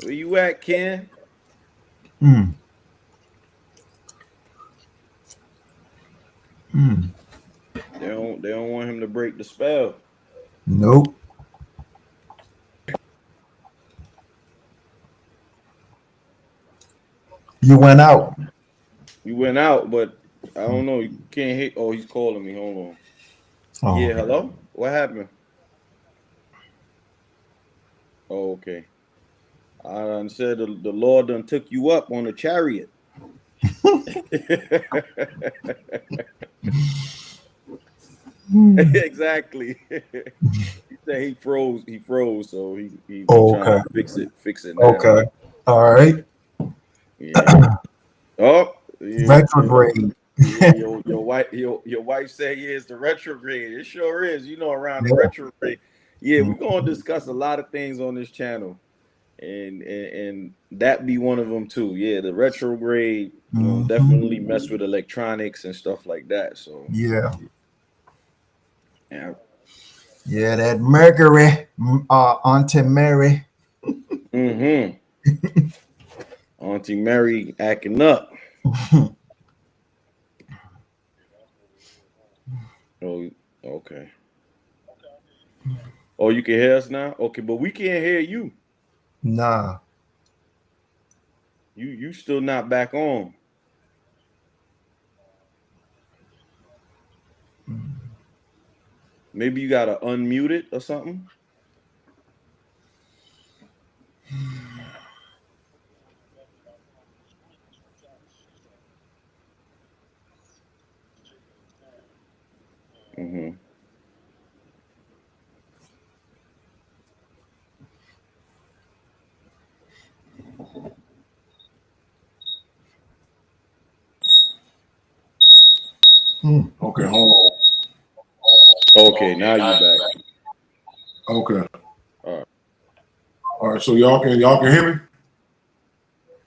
Where you at, Ken? They don't want him to break the spell. Nope. You went out. You went out, but I don't know. You can't hit. Oh, he's calling me. Hold on. Oh. Yeah, hello? What happened? Oh, okay. I done said the Lord done took you up on a chariot. Exactly. He said he froze. He froze, so he's trying to fix it now. Okay. All right. Yeah. Oh, yeah. Retrograde. Your wife said, yeah, it's the retrograde. It sure is. Around the retrograde. Yeah, we're gonna discuss a lot of things on this channel, and that be one of them too. Yeah, the retrograde definitely mess with electronics and stuff like that. So yeah, that Mercury, Auntie Mary. Auntie Mary acting up. Oh, okay. Oh, you can hear us now? Okay, but we can't hear you. Nah. You still not back on. Maybe you gotta unmute it or something. Okay, hold Okay, now you back. on. Okay. All right. All right. So y'all can hear me?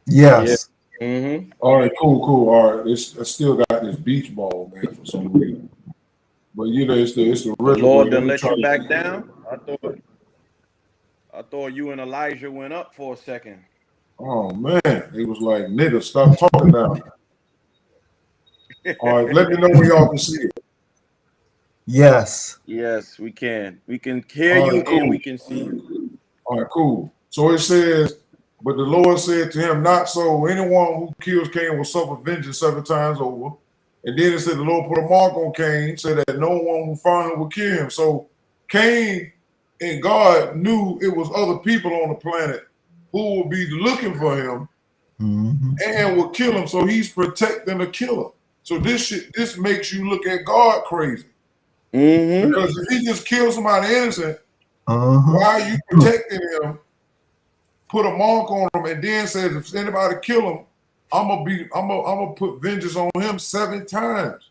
Yes. Yeah. Mm-hmm. All right. Cool. All right. I still got this beach ball, man, for some reason. But you know, it's the The retrograde. Lord done let you back down. I thought you and Elijah went up for a second. Oh man, it was like, nigga, stop talking now. All right, let me know when y'all can see it. Yes. Yes, we can. We can hear All you right, cool. and we can see you. All right, cool. So it says, but the Lord said to him, not so. Anyone who kills Cain will suffer vengeance 7 times over. And then it said the Lord put a mark on Cain, so that no one who found him would kill him. So Cain and God knew it was other people on the planet who would be looking for him and would kill him. So he's protecting the killer. So this makes you look at God crazy. Because if he just kills somebody innocent, why are you protecting him? Put a mark on him, and then says if anybody kill him, I'm gonna put vengeance on him 7 times.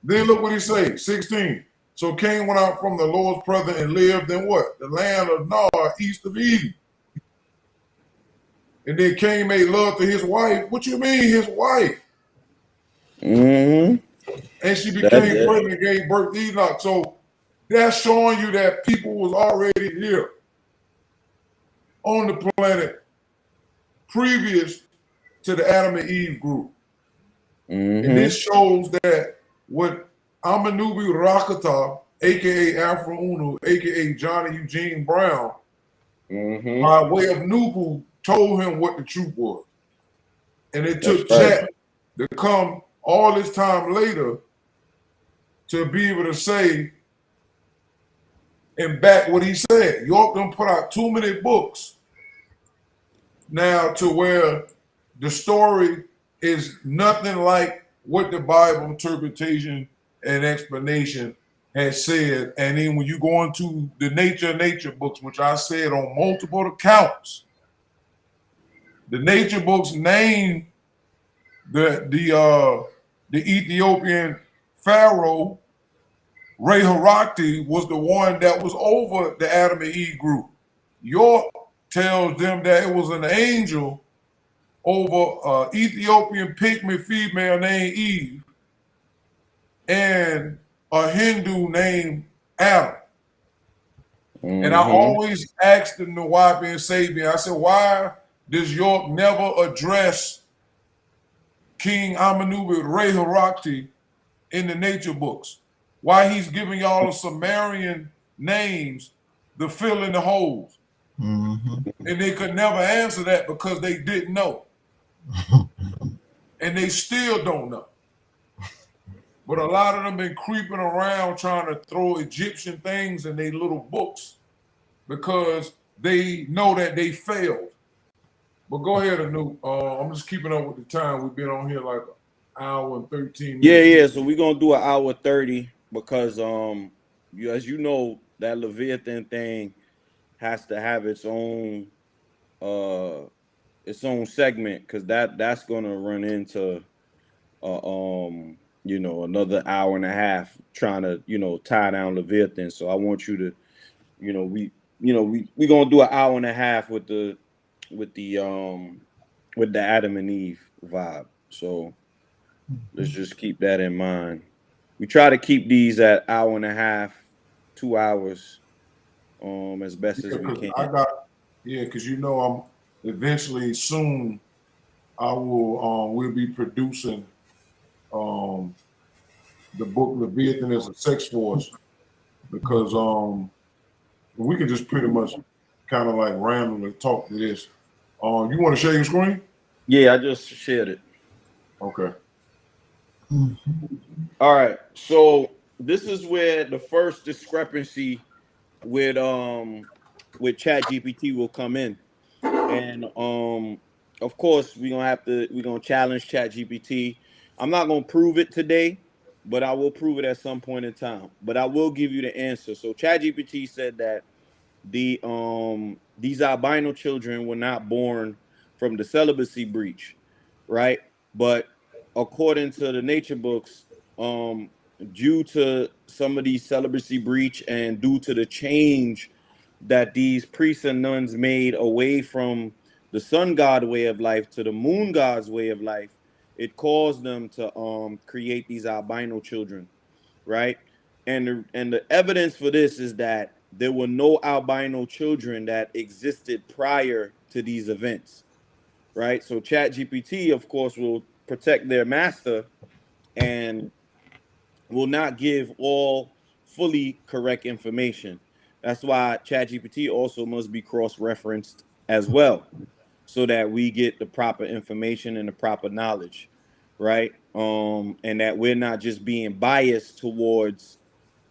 Then look what he say, 16. So Cain went out from the Lord's presence and lived in what? The land of Nod, east of Eden. And then Cain made love to his wife. What you mean, his wife? And she became pregnant and gave birth to Enoch. So that's showing you that people was already here on the planet previous to the Adam and Eve group. And this shows that what Amenubi-Rakata, aka AFROO OONOO, aka Johnny Eugene Brown, by way of NoopooH, told him what the truth was. And it took Chat to come all this time later to be able to say and back what he said. York done put out too many books now to where the story is nothing like what the Bible interpretation and explanation has said. And then when you go into the nature books, which I said on multiple accounts, the nature books name the Ethiopian pharaoh Rehorakti was the one that was over the Adam and Eve group. York tells them that it was an angel over Ethiopian pygmy female named Eve and a Hindu named Adam. And I always asked the Nawapi and Sabian, I said, why does York never address King Amenubi-Rehorakti in the nature books? Why he's giving y'all the Sumerian names to fill in the holes? And they could never answer that because they didn't know. And they still don't know. But a lot of them been creeping around trying to throw Egyptian things in their little books because they know that they failed. But go ahead, Anoop. I'm just keeping up with the time. We've been on here like an hour and 13 minutes. Yeah. So we're gonna do an hour 30 because as you know, that Leviathan thing has to have its own segment because that's gonna run into another hour and a half trying to tie down Leviathan. So I want you to we gonna do an hour and a half with the Adam and Eve vibe. So let's just keep that in mind. We try to keep these at hour and a half, 2 hours, as best as we can. Because I'm eventually soon I will be producing the book Leviathan as a Sex Force, because we can just pretty much kind of like randomly talk to this. You want to share your screen? Yeah, I just shared it. Okay. All right. So this is where the first discrepancy with ChatGPT will come in. And of course we're gonna challenge ChatGPT. I'm not gonna prove it today, but I will prove it at some point in time. But I will give you the answer. So ChatGPT said that these albino children were not born from the celibacy breach, right? But according to the nature books, due to some of these celibacy breach and due to the change that these priests and nuns made away from the sun god way of life to the moon god's way of life, it caused them to create these albino children, right? And the evidence for this is that there were no albino children that existed prior to these events, right? So ChatGPT, of course, will protect their master and will not give all fully correct information. That's why ChatGPT also must be cross-referenced as well, so that we get the proper information and the proper knowledge, right? And that we're not just being biased towards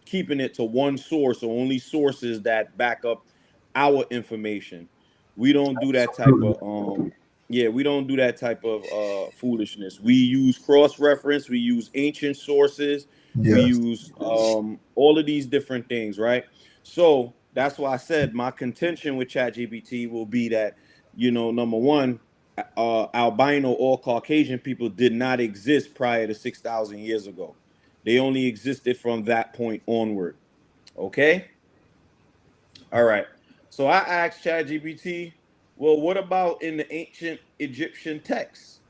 keeping it to one source or only sources that back up our information. We don't do that type of we don't do that type of foolishness. We use cross-reference, we use ancient sources, we Yes. use all of these different things, right? So that's why I said my contention with ChatGPT will be that, you know, number one, albino or Caucasian people did not exist prior to 6,000 years ago. They only existed from that point onward. Okay? All right. So I asked ChatGPT, well, what about in the ancient Egyptian texts?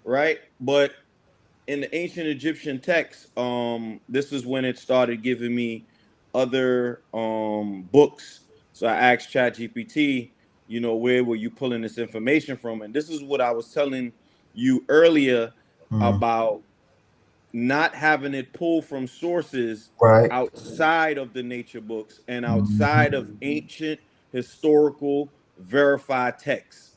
Right? But in the ancient Egyptian texts, this is when it started giving me other books. So I asked ChatGPT, you know, where were you pulling this information from? And this is what I was telling you earlier about not having it pulled from sources Right. outside of the nature books and outside of ancient historical verified texts.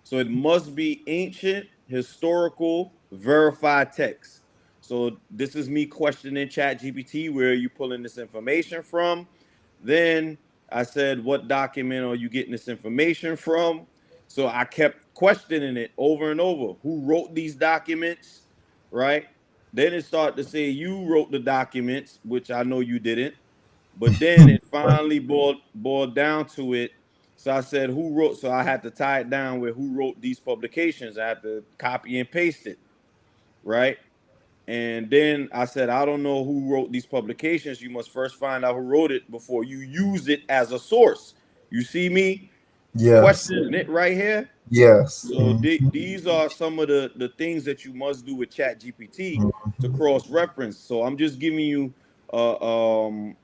So it must be ancient historical verified texts. So this is me questioning ChatGPT, where are you pulling this information from? Then I said, what document are you getting this information from? So I kept questioning it over and over. Who wrote these documents, right? Then it started to say you wrote the documents, which I know you didn't. But then it finally boiled down to it. So I said, who wrote? So I had to tie it down with who wrote these publications. I had to copy and paste it, right? And then I said, I don't know who wrote these publications. You must first find out who wrote it before you use it as a source. You see me Yes. questioning it right here? Yes. So these are some of the things that you must do with ChatGPT to cross-reference. So I'm just giving you what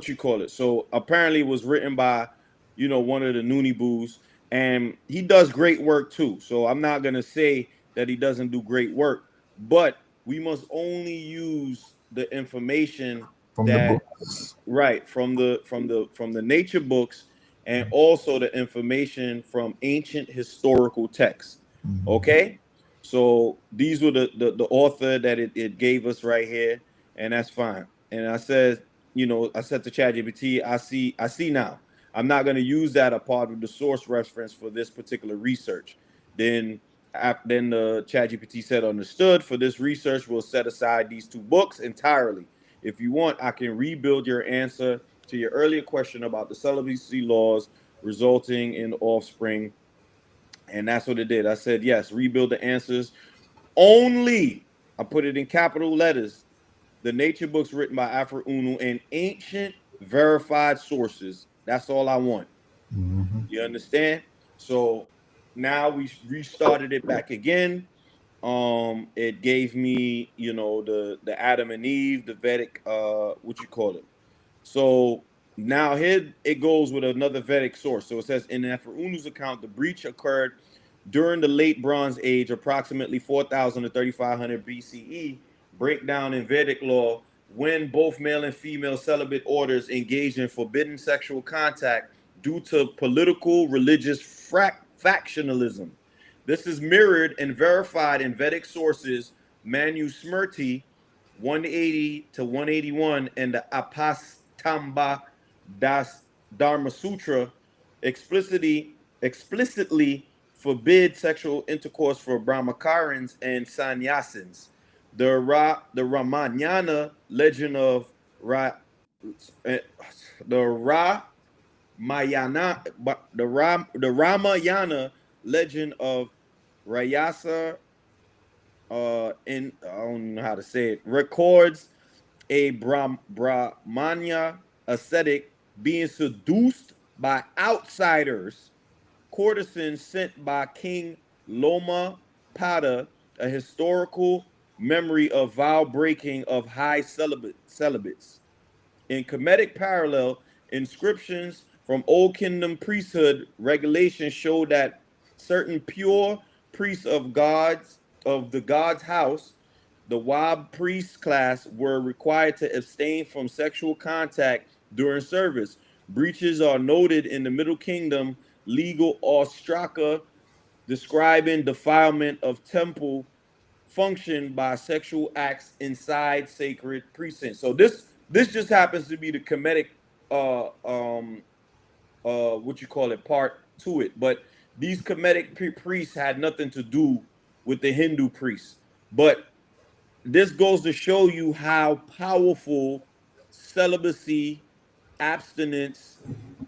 you call it. So apparently it was written by, you know, one of the Noonie Boos, and he does great work too. So I'm not gonna say that he doesn't do great work, but we must only use the information From the that books. right from the nature books, and also the information from ancient historical texts. Okay, so these were the author that it gave us right here, and that's fine. And I said, you know, I said to ChatGPT, I see now. I'm not going to use that a part of the source reference for this particular research. Then the ChatGPT said, understood. For this research, we'll set aside these two books entirely. If you want, I can rebuild your answer to your earlier question about the celibacy laws resulting in offspring. And that's what it did. I said, yes, rebuild the answers. Only, I put it in capital letters, the nature books written by AFROO OONOO and ancient verified sources. That's all I want. You understand? So now we restarted it back again. It gave me, you know, the Adam and Eve, the Vedic, what you call it. So now here it goes with another Vedic source. So it says in AFROO OONOO's account, the breach occurred during the late Bronze Age, approximately 4,000 to 3,500 BCE. Breakdown in Vedic law, when both male and female celibate orders engaged in forbidden sexual contact due to political religious factionalism. This is mirrored and verified in Vedic sources, Manusmriti 180 to 181 and the Apastamba Das Dharma Sutra explicitly forbid sexual intercourse for Brahmacarins and Sannyasins. The Ramayana legend of the Ramayana legend of Rayasa in I don't know how to say it, records a Brahmanya ascetic being seduced by outsiders, courtesans sent by King Loma Pada, a historical memory of vow breaking of high celibates. In comedic parallel, inscriptions from Old Kingdom priesthood regulations show that certain pure priests of the God's house, the Wab priest class, were required to abstain from sexual contact during service. Breaches are noted in the Middle Kingdom legal ostraka describing defilement of temple function by sexual acts inside sacred precincts. So this just happens to be the Kemetic what you call it, part to it. But these Kemetic priests had nothing to do with the Hindu priests. But this goes to show you how powerful celibacy, abstinence,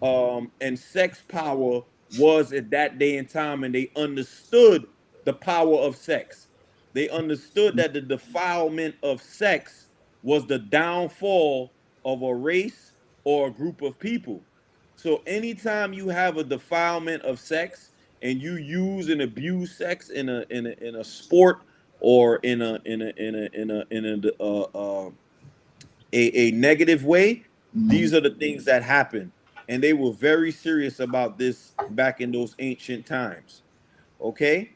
and sex power was at that day and time, and they understood the power of sex. They understood that the defilement of sex was the downfall of a race or a group of people. So anytime you have a defilement of sex and you use and abuse sex in a sport or in a negative way, these are the things that happen. And they were very serious about this back in those ancient times. Okay?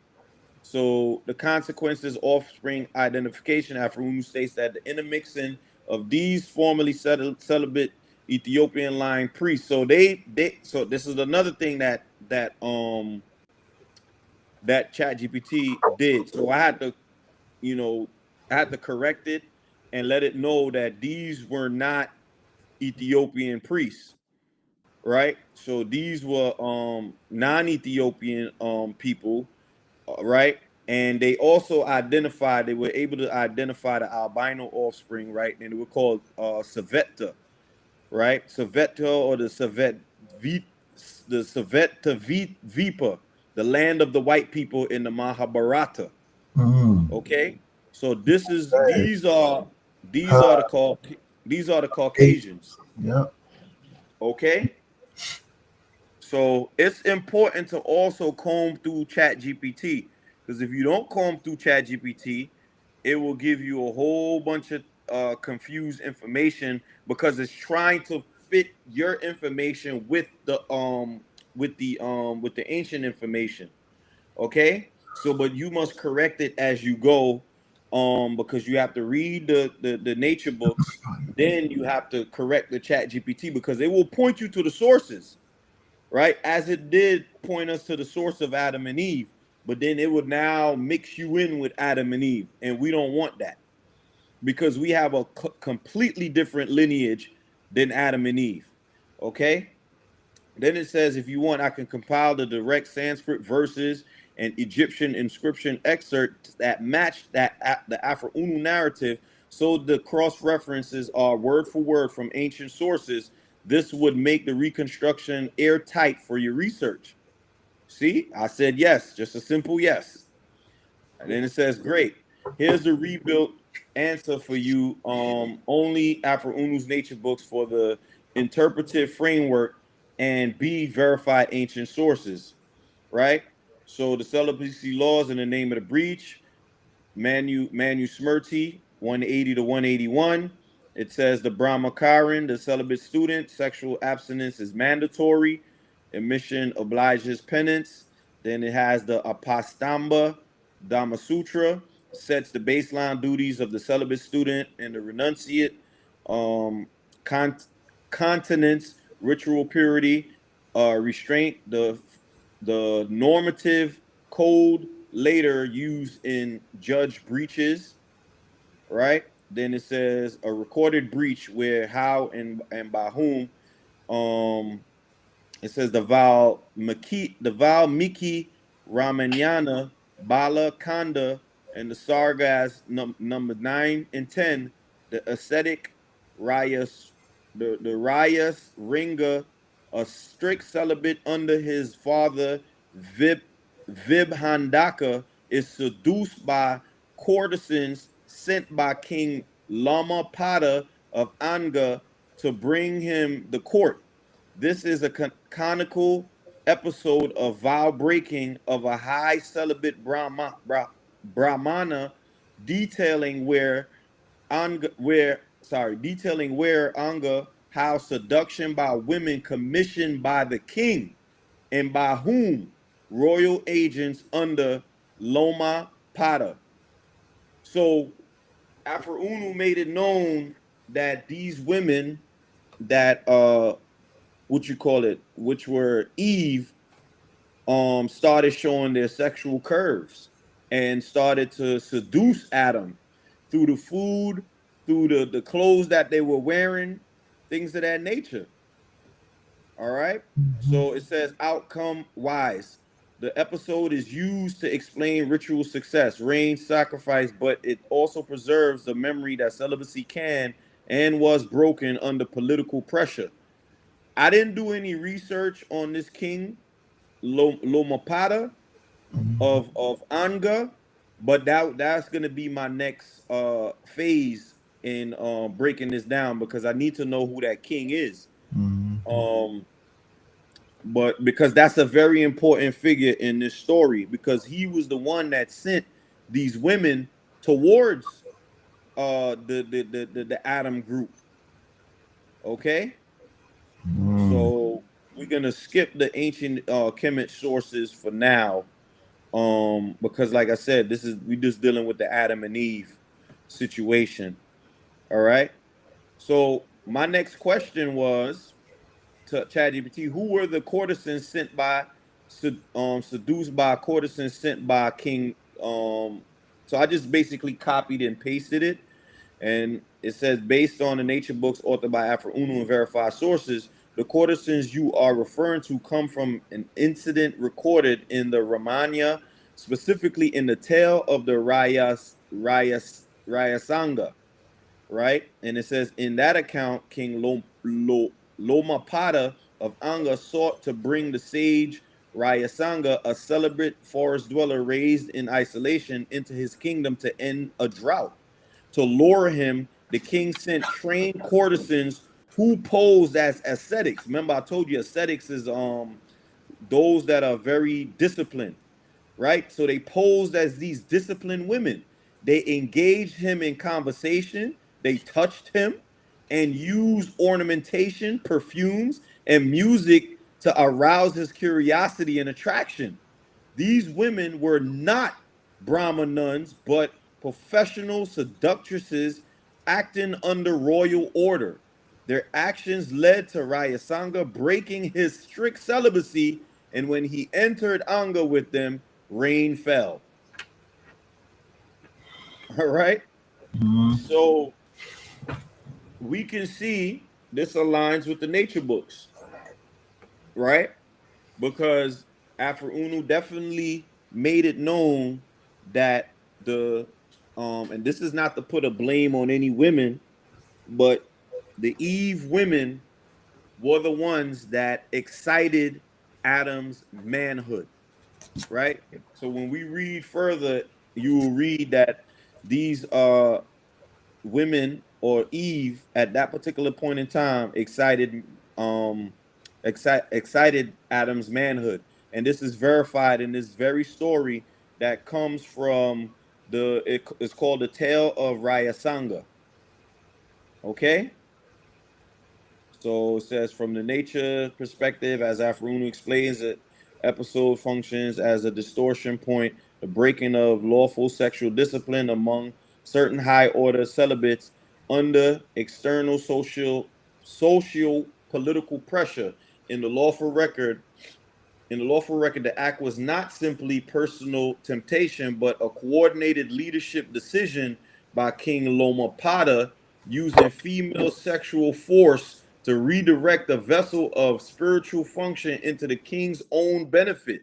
So the consequences, offspring identification, AFROO OONOO states that the intermixing of these formerly celibate Ethiopian line priests. So so this is another thing that ChatGPT did. So I had to, I had to correct it and let it know that these were not Ethiopian priests, right? So these were non-Ethiopian people, right? And they also they were able to identify the albino offspring, right? And they were called Savetta, right? Savetta or the Vipa, the land of the white people in the Mahabharata. Okay, so these are the Caucasians. Yeah. Okay, so it's important to also comb through ChatGPT, because if you don't comb through ChatGPT, it will give you a whole bunch of confused information, because it's trying to fit your information with the ancient information. Okay, so but you must correct it as you go, because you have to read the nature books, then you have to correct the ChatGPT, because it will point you to the sources, right? As it did point us to the source of Adam and Eve, but then it would now mix you in with Adam and Eve, and we don't want that, because we have a completely different lineage than Adam and Eve. Okay, then it says, if you want, I can compile the direct Sanskrit verses and Egyptian inscription excerpts that match the AFROO OONOO narrative, so the cross references are word for word from ancient sources. This would make the reconstruction airtight for your research. See, I said yes, just a simple yes. And then it says, great. Here's the rebuilt answer for you. Only AFROO OONOO's nature books for the interpretive framework and B, verified ancient sources, right? So the celibacy laws in the name of the breach, Manu Smrti 180 to 181. It says the Brahmakaran, the celibate student, sexual abstinence is mandatory. Emission obliges penance. Then it has the Apastamba Dhamma Sutra, sets the baseline duties of the celibate student and the renunciate. Continence, ritual purity, restraint, the normative code later used in judge breaches, right? Then it says a recorded breach, where, how, and by whom. It says the Valmiki Ramanyana Bala Kanda and the Sargas number 9 and 10, the ascetic Rayas, the Rayas Ringa, a strict celibate under his father Vibhandaka, is seduced by courtesans sent by King Lamapada of Anga to bring him the court. This is a canonical episode of vow breaking of a high celibate Brahmana, detailing where Anga how seduction by women commissioned by the king and by whom royal agents under Loma Pada. So AFROO OONOO made it known that these women that which were Eve, started showing their sexual curves and started to seduce Adam through the food, through the clothes that they were wearing, things of that nature. All right. So it says outcome wise. The episode is used to explain ritual success, rain, sacrifice, but it also preserves the memory that celibacy can and was broken under political pressure. I didn't do any research on this king Lomapada of Anga, but that's gonna be my next phase in breaking this down, because I need to know who that king is. But because that's a very important figure in this story, because he was the one that sent these women towards the Adam group. Okay, so we're gonna skip the ancient Kemet sources for now, because like I said, we just dealing with the Adam and Eve situation. All right, so my next question was to ChatGPT: who were the courtesans sent by seduced by courtesans sent by King? So I just basically copied and pasted it, and it says, based on the nature books authored by AFROO OONOO and verified sources, the courtesans you are referring to come from an incident recorded in the Ramayana, specifically in the tale of the Rayasanga, right? And it says, in that account, King Lomapada of Anga sought to bring the sage Rayasanga, a celibate forest dweller raised in isolation, into his kingdom to end a drought. To lure him, the king sent trained courtesans who posed as ascetics. Remember, I told you ascetics is those that are very disciplined, right? So they posed as these disciplined women. They engaged him in conversation, they touched him, and used ornamentation, perfumes, and music to arouse his curiosity and attraction. These women were not Brahma nuns, but professional seductresses acting under royal order. Their actions led to Rayasanga breaking his strict celibacy, and when he entered Anga with them, rain fell. All right. So we can see this aligns with the nature books, right? Because AFROO OONOO definitely made it known that and this is not to put a blame on any women, but the Eve women were the ones that excited Adam's manhood, right? So when we read further, you will read that these women, or Eve at that particular point in time, excited Adam's manhood. And this is verified in this very story that comes from it's called the Tale of Rayasanga. Okay. So it says, from the nature perspective, as AFROO OONOO explains, it episode functions as a distortion point, the breaking of lawful sexual discipline among certain high order celibates under external social political pressure. In the lawful record, the act was not simply personal temptation, but a coordinated leadership decision by King Lomapada, using female sexual force to redirect the vessel of spiritual function into the king's own benefit.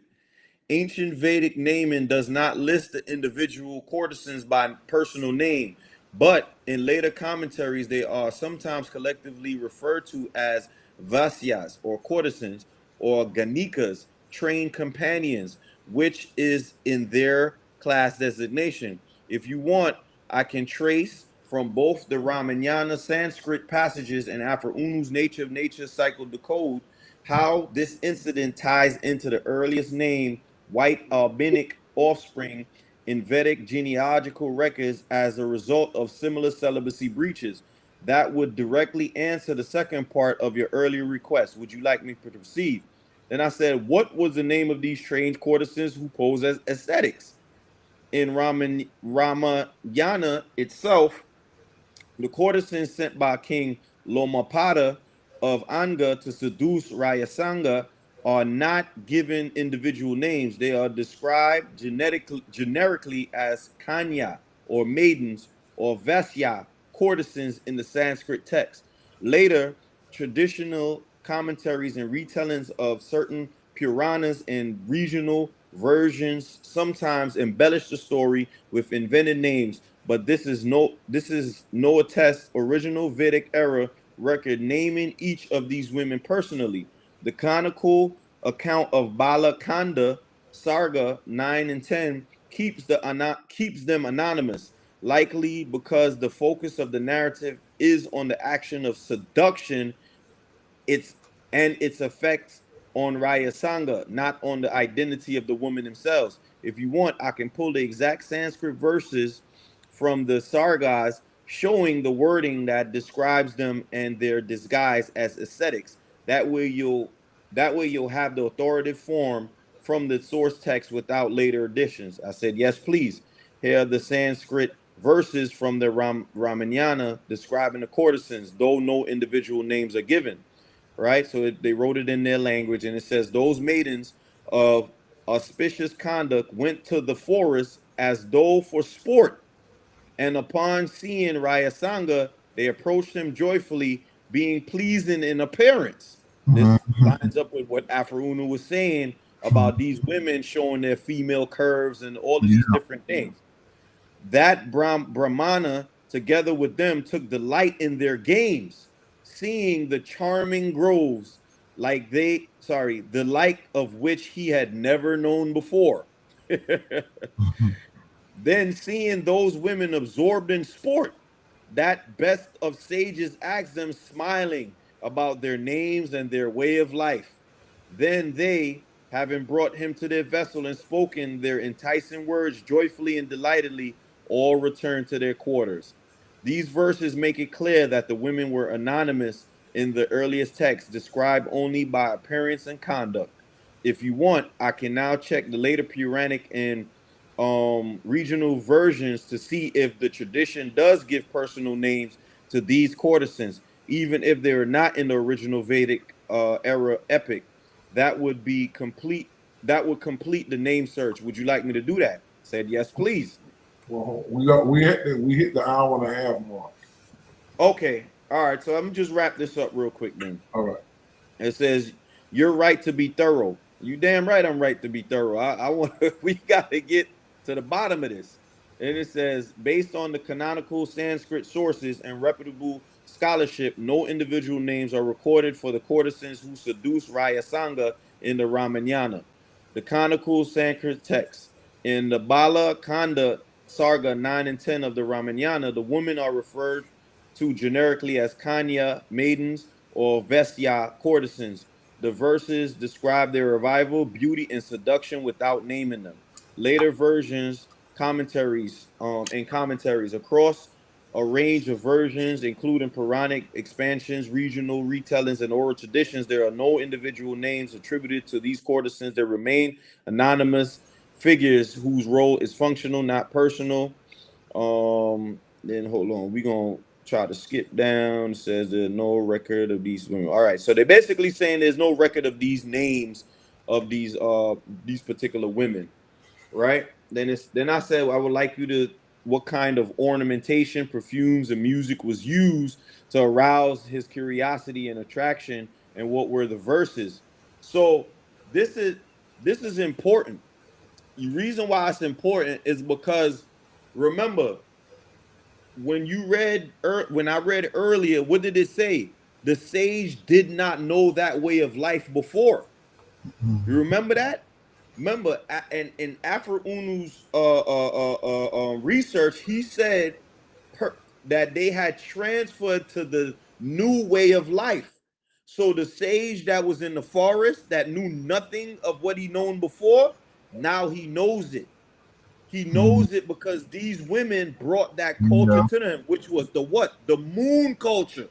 Ancient Vedic naming does not list the individual courtesans by personal name, but in later commentaries, they are sometimes collectively referred to as vasyas, or courtesans, or ganikas, trained companions, which is in their class designation. If you want, I can trace from both the Ramayana Sanskrit passages and AFROO OONOO's Nature of Nature Cycle Decode how this incident ties into the earliest named white albinic offspring in Vedic genealogical records as a result of similar celibacy breaches. That would directly answer the second part of your earlier request. Would you like me to proceed? Then I said, what was the name of these trained courtesans who pose as ascetics? In Ramayana itself, the courtesans sent by King Lomapada of Anga to seduce Rayasanga are not given individual names. They are described generically as Kanya or maidens or Vasya courtesans in the Sanskrit text. Later, traditional commentaries and retellings of certain Puranas and regional versions sometimes embellish the story with invented names, but this is no attest original Vedic era record naming each of these women personally. The canonical account of Bala Kanda Sarga 9 and 10 keeps them anonymous, likely because the focus of the narrative is on the action of seduction its effects on Raya Sangha, not on the identity of the women themselves. If you want, I can pull the exact Sanskrit verses from the Sargas showing the wording that describes them and their disguise as ascetics. That way you'll have the authoritative form from the source text without later additions. I said, yes, please. Here are the Sanskrit verses from the Ramayana describing the courtesans, though no individual names are given. Right? So they wrote it in their language, and it says, those maidens of auspicious conduct went to the forest as though for sport, and upon seeing Rayasanga, they approached him joyfully, being pleasing in appearance. This lines up with what AFROO OONOO was saying about these women showing their female curves and all of these different things. That Brahmana, together with them, took delight in their games, seeing the charming groves, the like of which he had never known before. Then seeing those women absorbed in sport, that best of sages asked them, smiling, about their names and their way of life. Then they, having brought him to their vessel and spoken their enticing words joyfully and delightedly, all returned to their quarters. These verses make it clear that the women were anonymous in the earliest text, described only by appearance and conduct. If you want, I can now check the later Puranic and regional versions to see if the tradition does give personal names to these courtesans, even if they are not in the original Vedic era epic. That would be complete. That would complete the name search. Would you like me to do that? Said yes, please. Well, we hit the hour and a half mark. Okay. All right. So I'm just wrap this up real quick then. All right. It says you're right to be thorough. You damn right I'm right to be thorough. I want we got to get to the bottom of this. And it says, based on the canonical Sanskrit sources and reputable scholarship, no individual names are recorded for the courtesans who seduced Rayasanga in the Ramayana. The canonical Sanskrit text. In the Bala Kanda Sarga 9 and 10 of the Ramayana, the women are referred to generically as Kanya, maidens, or Vesya, courtesans. The verses describe their revival, beauty, and seduction without naming them. Later versions, commentaries across a range of versions, including Puranic expansions, regional retellings, and oral traditions, there are no individual names attributed to these courtesans. They remain anonymous figures whose role is functional, not personal. Then hold on, we're gonna try to skip down. It says there's no record of these women. All right, so they're basically saying there's no record of these names of these particular women. Right? Then I said I would like you to what kind of ornamentation, perfumes, and music was used to arouse his curiosity and attraction, and what were the verses. So this is important. The reason why it's important is because remember when I read earlier, what did it say? The sage did not know that way of life before. You remember that? remember, in AFROO OONOO's research, he said that they had transferred to the new way of life. So the sage that was in the forest that knew nothing of what he known before, now he knows it. He knows it because these women brought that culture to them, which was the what? The moon culture.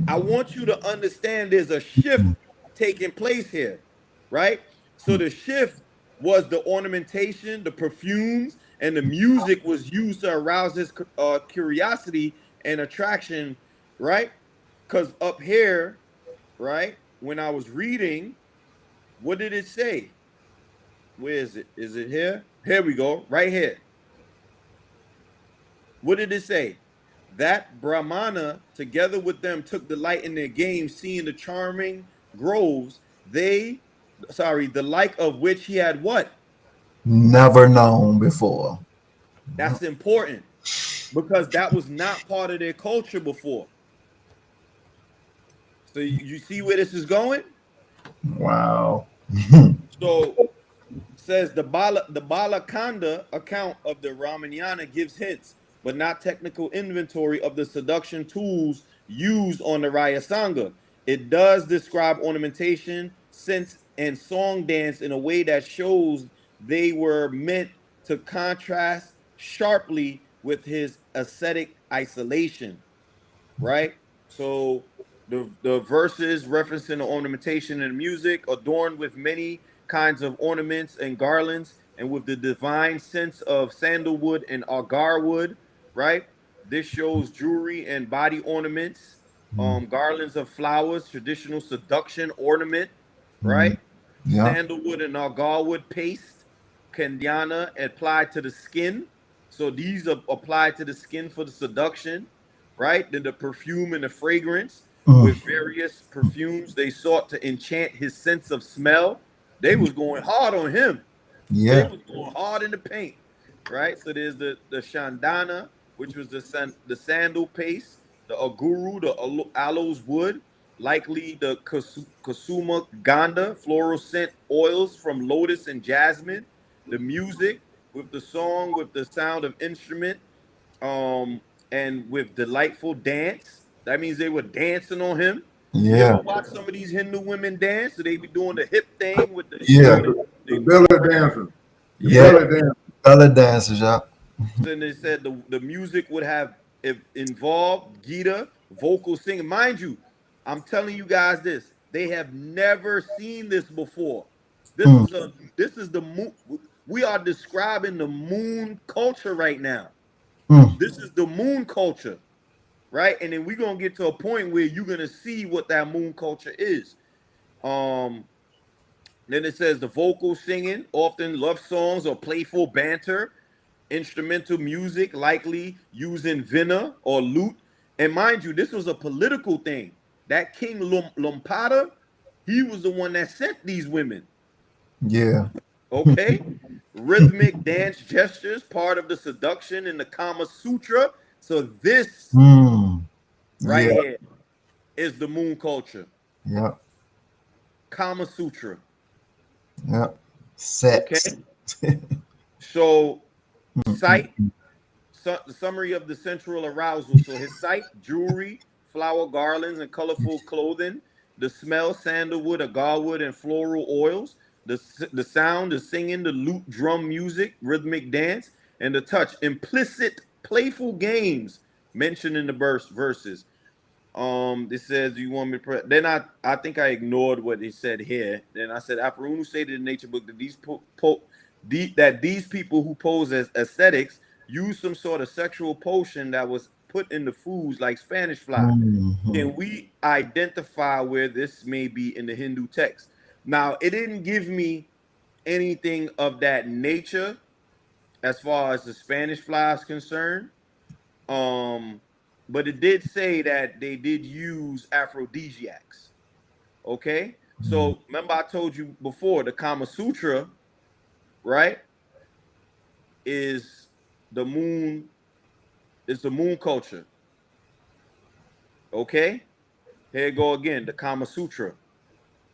I want you to understand there's a shift taking place here, right? So the shift was the ornamentation, the perfumes, and the music was used to arouse his curiosity and attraction, right? Because up here, right, when I was reading, what did it say? Where is it? Is it here? Here we go, right here. What did it say? That Brahmana, together with them, took delight in their games, seeing the charming groves, the like of which he had what? Never known before. That's important because that was not part of their culture before. So you see where this is going? Wow. So says the Balakanda account of the Ramayana gives hints, but not technical inventory of the seduction tools used on the Rayasanga. It does describe ornamentation, sense, and song dance in a way that shows they were meant to contrast sharply with his ascetic isolation, right? So the verses referencing the ornamentation and music, adorned with many kinds of ornaments and garlands, and with the divine sense of sandalwood and agar wood, right? This shows jewelry and body ornaments, garlands of flowers, traditional seduction ornament, right? Yeah. Sandalwood and agar wood paste, kandyana applied to the skin. So these are applied to the skin for the seduction, right? Then the perfume and the fragrance. With various perfumes, they sought to enchant his sense of smell. They was going hard on him. Yeah. They was going hard in the paint, right? So there's the Chandana, which was the sandal paste, the Aguru, the aloes wood, likely the Kusuma Ganda, floral scent oils from lotus and jasmine, the music with the song, with the sound of instrument, and with delightful dance. That means they were dancing on him. You Yeah. ever watch some of these Hindu women dance? So they be doing the hip thing with the the belly dancing. Belly dancing. Belly dancers, yeah. Then they said the music would have involved Gita, vocal singing. Mind you, I'm telling you guys this. They have never seen this before. This is the moon. We are describing the moon culture right now. This is the moon culture, right? And then we're gonna get to a point where you're gonna see what that moon culture is. Then it says the vocal singing, often love songs or playful banter, instrumental music, likely using vina or lute. And mind you, this was a political thing. That King Lumpada, he was the one that sent these women. Yeah. Okay. Rhythmic dance gestures, part of the seduction in the Kama Sutra. So this right here is the moon culture. Yeah. Kama Sutra. Yeah. Sex. Okay. So sight, the summary of the central arousal. So his sight, jewelry, flower garlands, and colorful clothing. The smell, sandalwood, agarwood, and floral oils. The sound, the singing, the lute, drum music, rhythmic dance, and the touch. Implicit, playful games mentioned in the verses. It says, "Do you want me to?" Then I think I ignored what it said here. Then I said, "AFROO OONOO stated in Nature Book that these people who pose as ascetics use some sort of sexual potion that was put in the foods like Spanish fly. Can we identify where this may be in the Hindu text?" Now, it didn't give me anything of that nature as far as the Spanish fly is concerned. But it did say that they did use aphrodisiacs. Okay. So remember I told you before, the Kama Sutra, right, is the moon culture. Okay. Here you go again. The Kama Sutra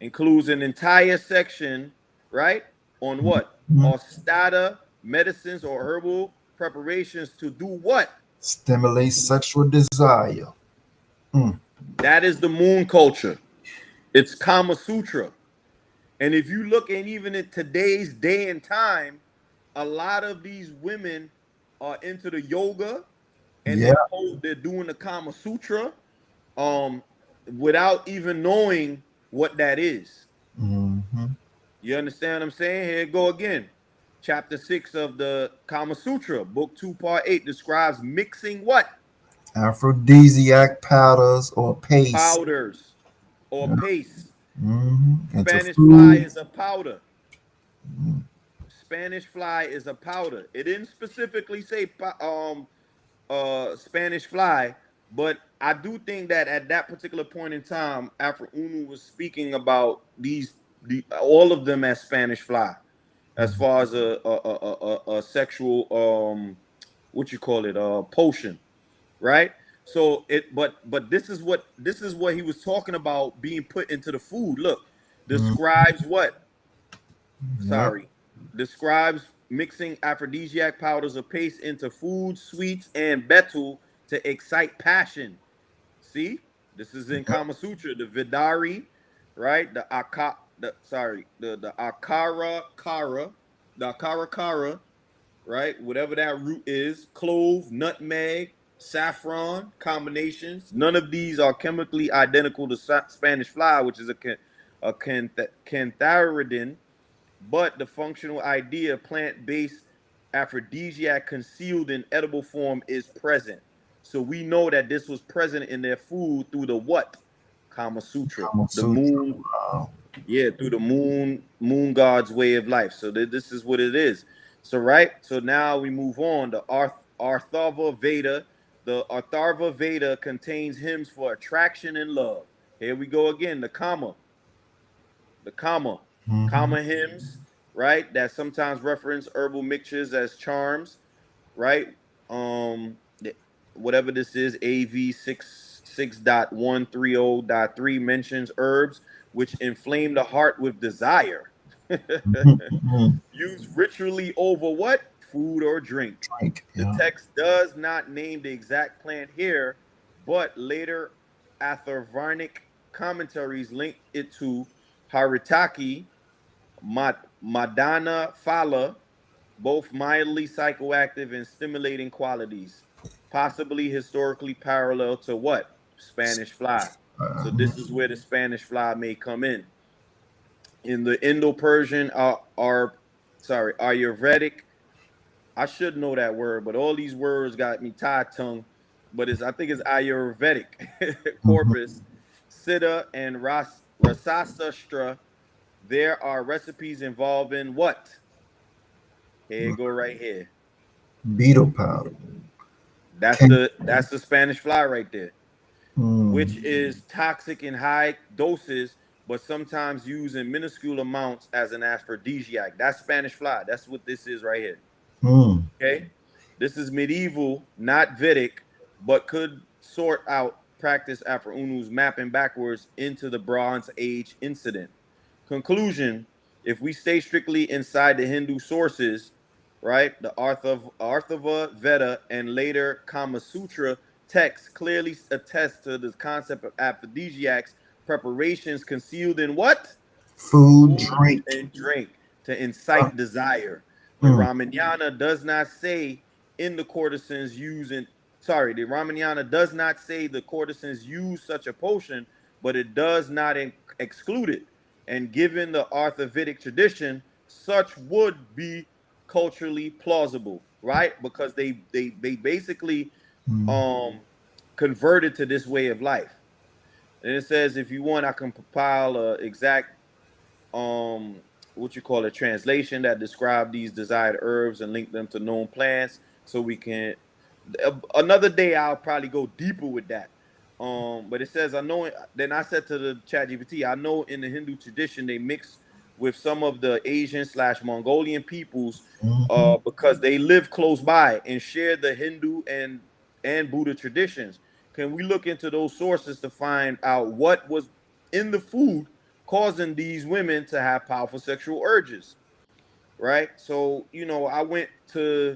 includes an entire section, right, on what? Ostata medicines or herbal preparations to do what? Stimulate sexual desire. That is the moon culture. It's Kama Sutra. And if you look, and even in today's day and time, a lot of these women are into the yoga, and Yeah. they're doing the Kama Sutra without even knowing what that is. You understand what I'm saying? Here it go again. Chapter 6 of the Kama Sutra, book 2, part 8, describes mixing what? Aphrodisiac powders or paste. Powders or paste. Into Spanish fly food. is a powder. Spanish fly is a powder. It didn't specifically say Spanish fly, but I do think that at that particular point in time, AFROO OONOO was speaking about all of them as Spanish fly, as far as a sexual what you call it, potion, right? So but this is what he was talking about being put into the food. Look, describes what? Sorry, describes mixing aphrodisiac powders or paste into food, sweets, and betel to excite passion. See, this is in Kama Sutra, the Vidari, right? The Akara Kara, right? Whatever that root is, clove, nutmeg, saffron combinations. None of these are chemically identical to Spanish fly, which is a cantharidin, but the functional idea, plant-based aphrodisiac concealed in edible form, is present. So we know that this was present in their food through the what? Kama Sutra. The moon. Yeah, through the moon god's way of life. So this is what it is. So right. So now we move on. The Atharva Veda. The Atharva Veda contains hymns for attraction and love. Here we go again. The Kama hymns, right? That sometimes reference herbal mixtures as charms, right? Whatever this is, AV 6.130.3 mentions herbs which inflame the heart with desire. Used ritually over what? Food or drink. The text does not name the exact plant here, but later Atharvarnic commentaries link it to Haritaki, Madana Phala, both mildly psychoactive and stimulating qualities, possibly historically parallel to what? Spanish fly. So this is where the Spanish fly may come in. In the Indo-Persian, Ayurvedic, I should know that word, but all these words got me tied tongue. But I think it's Ayurvedic corpus, Siddha and Rasasastra. There are recipes involving what? Here you go right here. Beetle powder. That's the Spanish fly right there, which is toxic in high doses, but sometimes used in minuscule amounts as an aphrodisiac. That's Spanish fly. That's what this is right here. Okay, this is medieval, not Vedic, but could sort out practice AFROO OONOO's mapping backwards into the Bronze Age incident. Conclusion: if we stay strictly inside the Hindu sources, right, the Atharva Veda and later Kama Sutra texts clearly attest to the concept of aphrodisiacs preparations concealed in what? Food, drink, and drink to incite desire. The Ramayana does not say the courtesans use such a potion, but it does not exclude it. And given the Arthavedic tradition, such would be culturally plausible, right? Because they basically converted to this way of life. And it says, if you want, I can compile a exact translation that describe these desired herbs and link them to known plants, so we can another day I'll probably go deeper with that. But it says, then I said to the ChatGPT, I know in the Hindu tradition they mix with some of the Asian/Mongolian peoples because they live close by and share the Hindu and Buddha traditions. Can we look into those sources to find out what was in the food causing these women to have powerful sexual urges? right? So, you know, I went to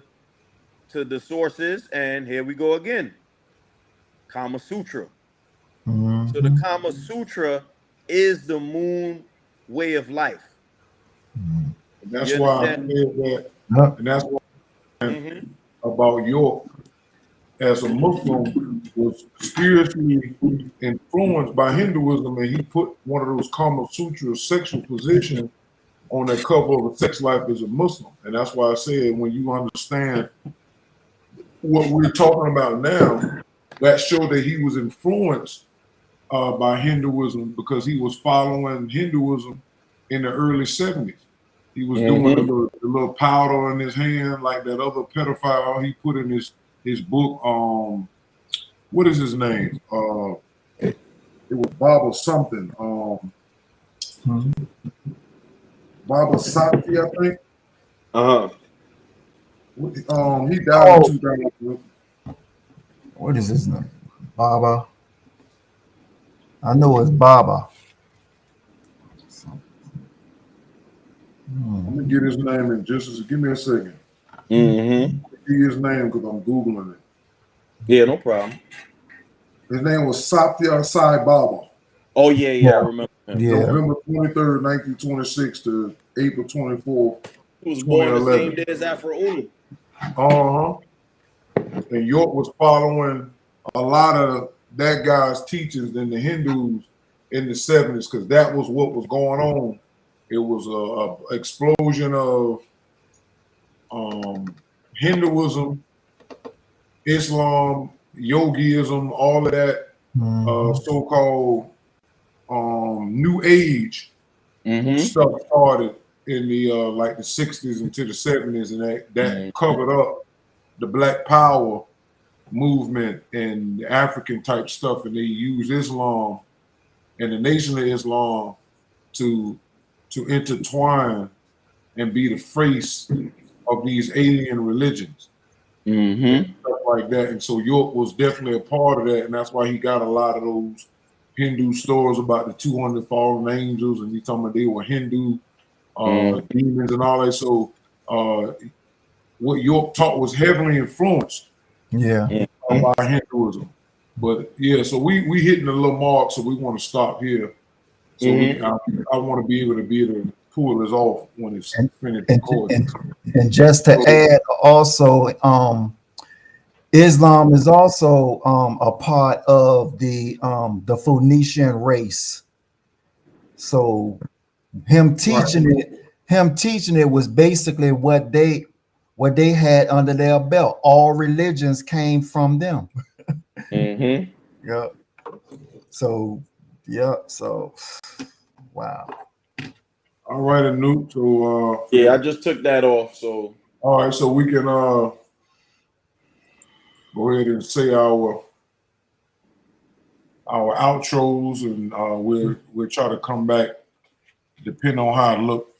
the sources, and here we go again. Kama Sutra. So the Kama Sutra is the moon way of life. And that's You why I understand? said that, Yep. and that's why about York as a Muslim was spiritually influenced by Hinduism, and he put one of those Kama Sutra sexual positions on the cover of a Sex Life as a Muslim. And that's why I said when you understand what we're talking about now, that showed that he was influenced by Hinduism because he was following Hinduism in the early 70s. He was doing the little powder in his hand like that other pedophile he put in his book. What is his name? It was Baba something. Baba Sati, I think. He died in 2000. What is his name? Baba. I know it's Baba. I'm gonna get his name in just give me a second. Get his name because I'm Googling it. Yeah, no problem. His name was Satya Sai Baba. Oh, yeah, I remember him. Yeah. November 23rd, 1926 to April 24th. He was born the 2011. same day as AFROO OONOO. And York was following a lot of that guy's teachings than the Hindus in the 70s because that was what was going on. It was a explosion of Hinduism, Islam, Yogiism, all of that so-called New Age stuff started in the like the 60s into the 70s, and that covered up the Black Power movement and the African type stuff, and they used Islam and the Nation of Islam to intertwine and be the face of these alien religions and stuff like that. And so York was definitely a part of that, and that's why he got a lot of those Hindu stories about the 200 fallen angels, and he talking about they were Hindu demons and all that. So what York taught was heavily influenced by Hinduism. But yeah, so we hitting a little mark, so we want to stop here. So I want to be able to pull this off when it's finished recording. And just to add, also, Islam is also a part of the Phoenician race. So him teaching it was basically what they had under their belt. All religions came from them. Yeah. So wow. All right, Anoop. So yeah, I just took that off. So all right, so we can go ahead and say our outros, and we'll try to come back depending on how it look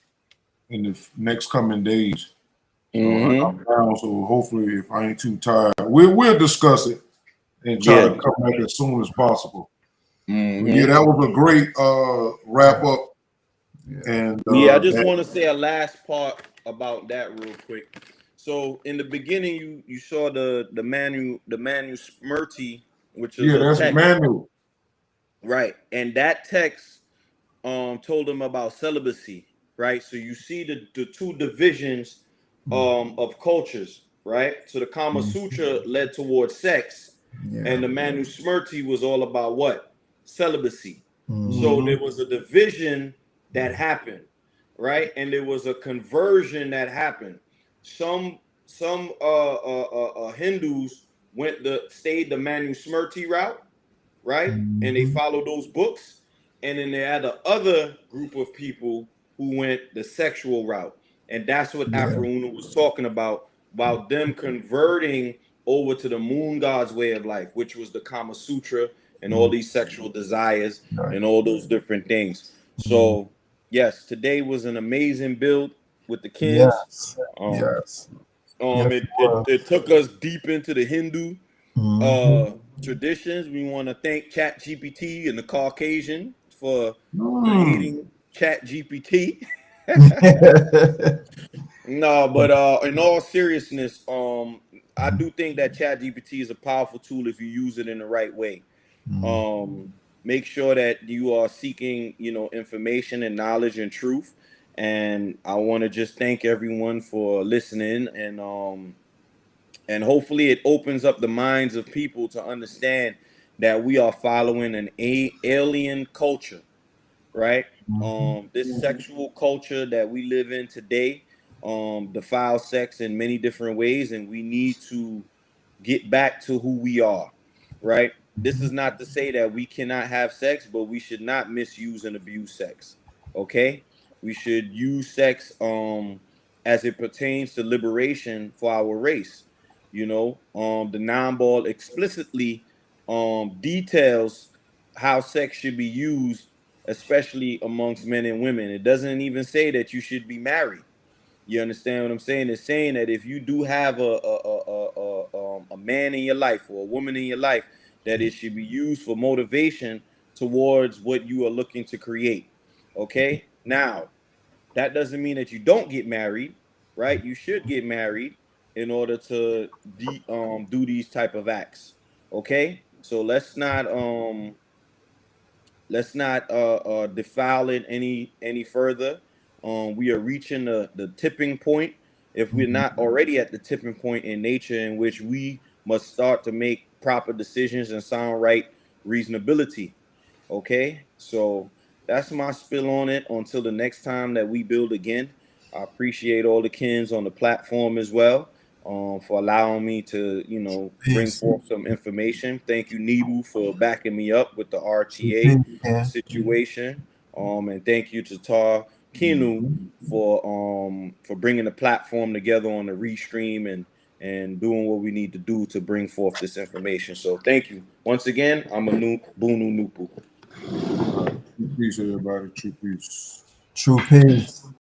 in the next coming days. I'm down, so hopefully, if I ain't too tired, we'll discuss it and try to come back as soon as possible. Yeah, that was a great wrap up. And I just want to say a last part about that real quick. So in the beginning, you saw the Manusmriti, which is that's text, Manu, right? And that text told them about celibacy, right? So you see the two divisions of cultures, right? So the Kama Sutra led towards sex, and the Manusmriti was all about what? Celibacy. So there was a division that happened, right? And there was a conversion that happened. Some Hindus stayed the Manusmriti route, right? And they followed those books. And then they had the other group of people who went the sexual route. And that's what AFROO OONOO was talking about them converting over to the moon god's way of life, which was the Kama Sutra and all these sexual desires and all those different things. So yes, today was an amazing build with the kids. It took us deep into the Hindu traditions. We want to thank ChatGPT and the Caucasian for creating ChatGPT. No, but in all seriousness, I do think that ChatGPT is a powerful tool if you use it in the right way. Make sure that you are seeking, information and knowledge and truth. And I want to just thank everyone for listening, and hopefully it opens up the minds of people to understand that we are following an alien culture, right? This sexual culture that we live in today defiles sex in many different ways, and we need to get back to who we are, right? This is not to say that we cannot have sex, but we should not misuse and abuse sex. Okay? We should use sex as it pertains to liberation for our race. The non-ball explicitly details how sex should be used, especially amongst men and women. It doesn't even say that you should be married. You understand what I'm saying? It's saying that if you do have a man in your life or a woman in your life, that it should be used for motivation towards what you are looking to create. Okay? Now, that doesn't mean that you don't get married, right? You should get married in order to do these type of acts. Okay? So let's not defile it any further. We are reaching the tipping point, if we're not already at the tipping point in nature, in which we must start to make proper decisions and sound right reasonability. Okay, so that's my spill on it. Until the next time that we build again, I appreciate all the kins on the platform as well, for allowing me to, bring Peace. forth some information. Thank you, Nebu, for backing me up with the Peace, RTA yeah. situation. And thank you to Tar Kinu for bringing the platform together on the restream and doing what we need to do to bring forth this information. So thank you once again. I'm a new Boonoo Noopoo. True peace, everybody. True peace. True peace.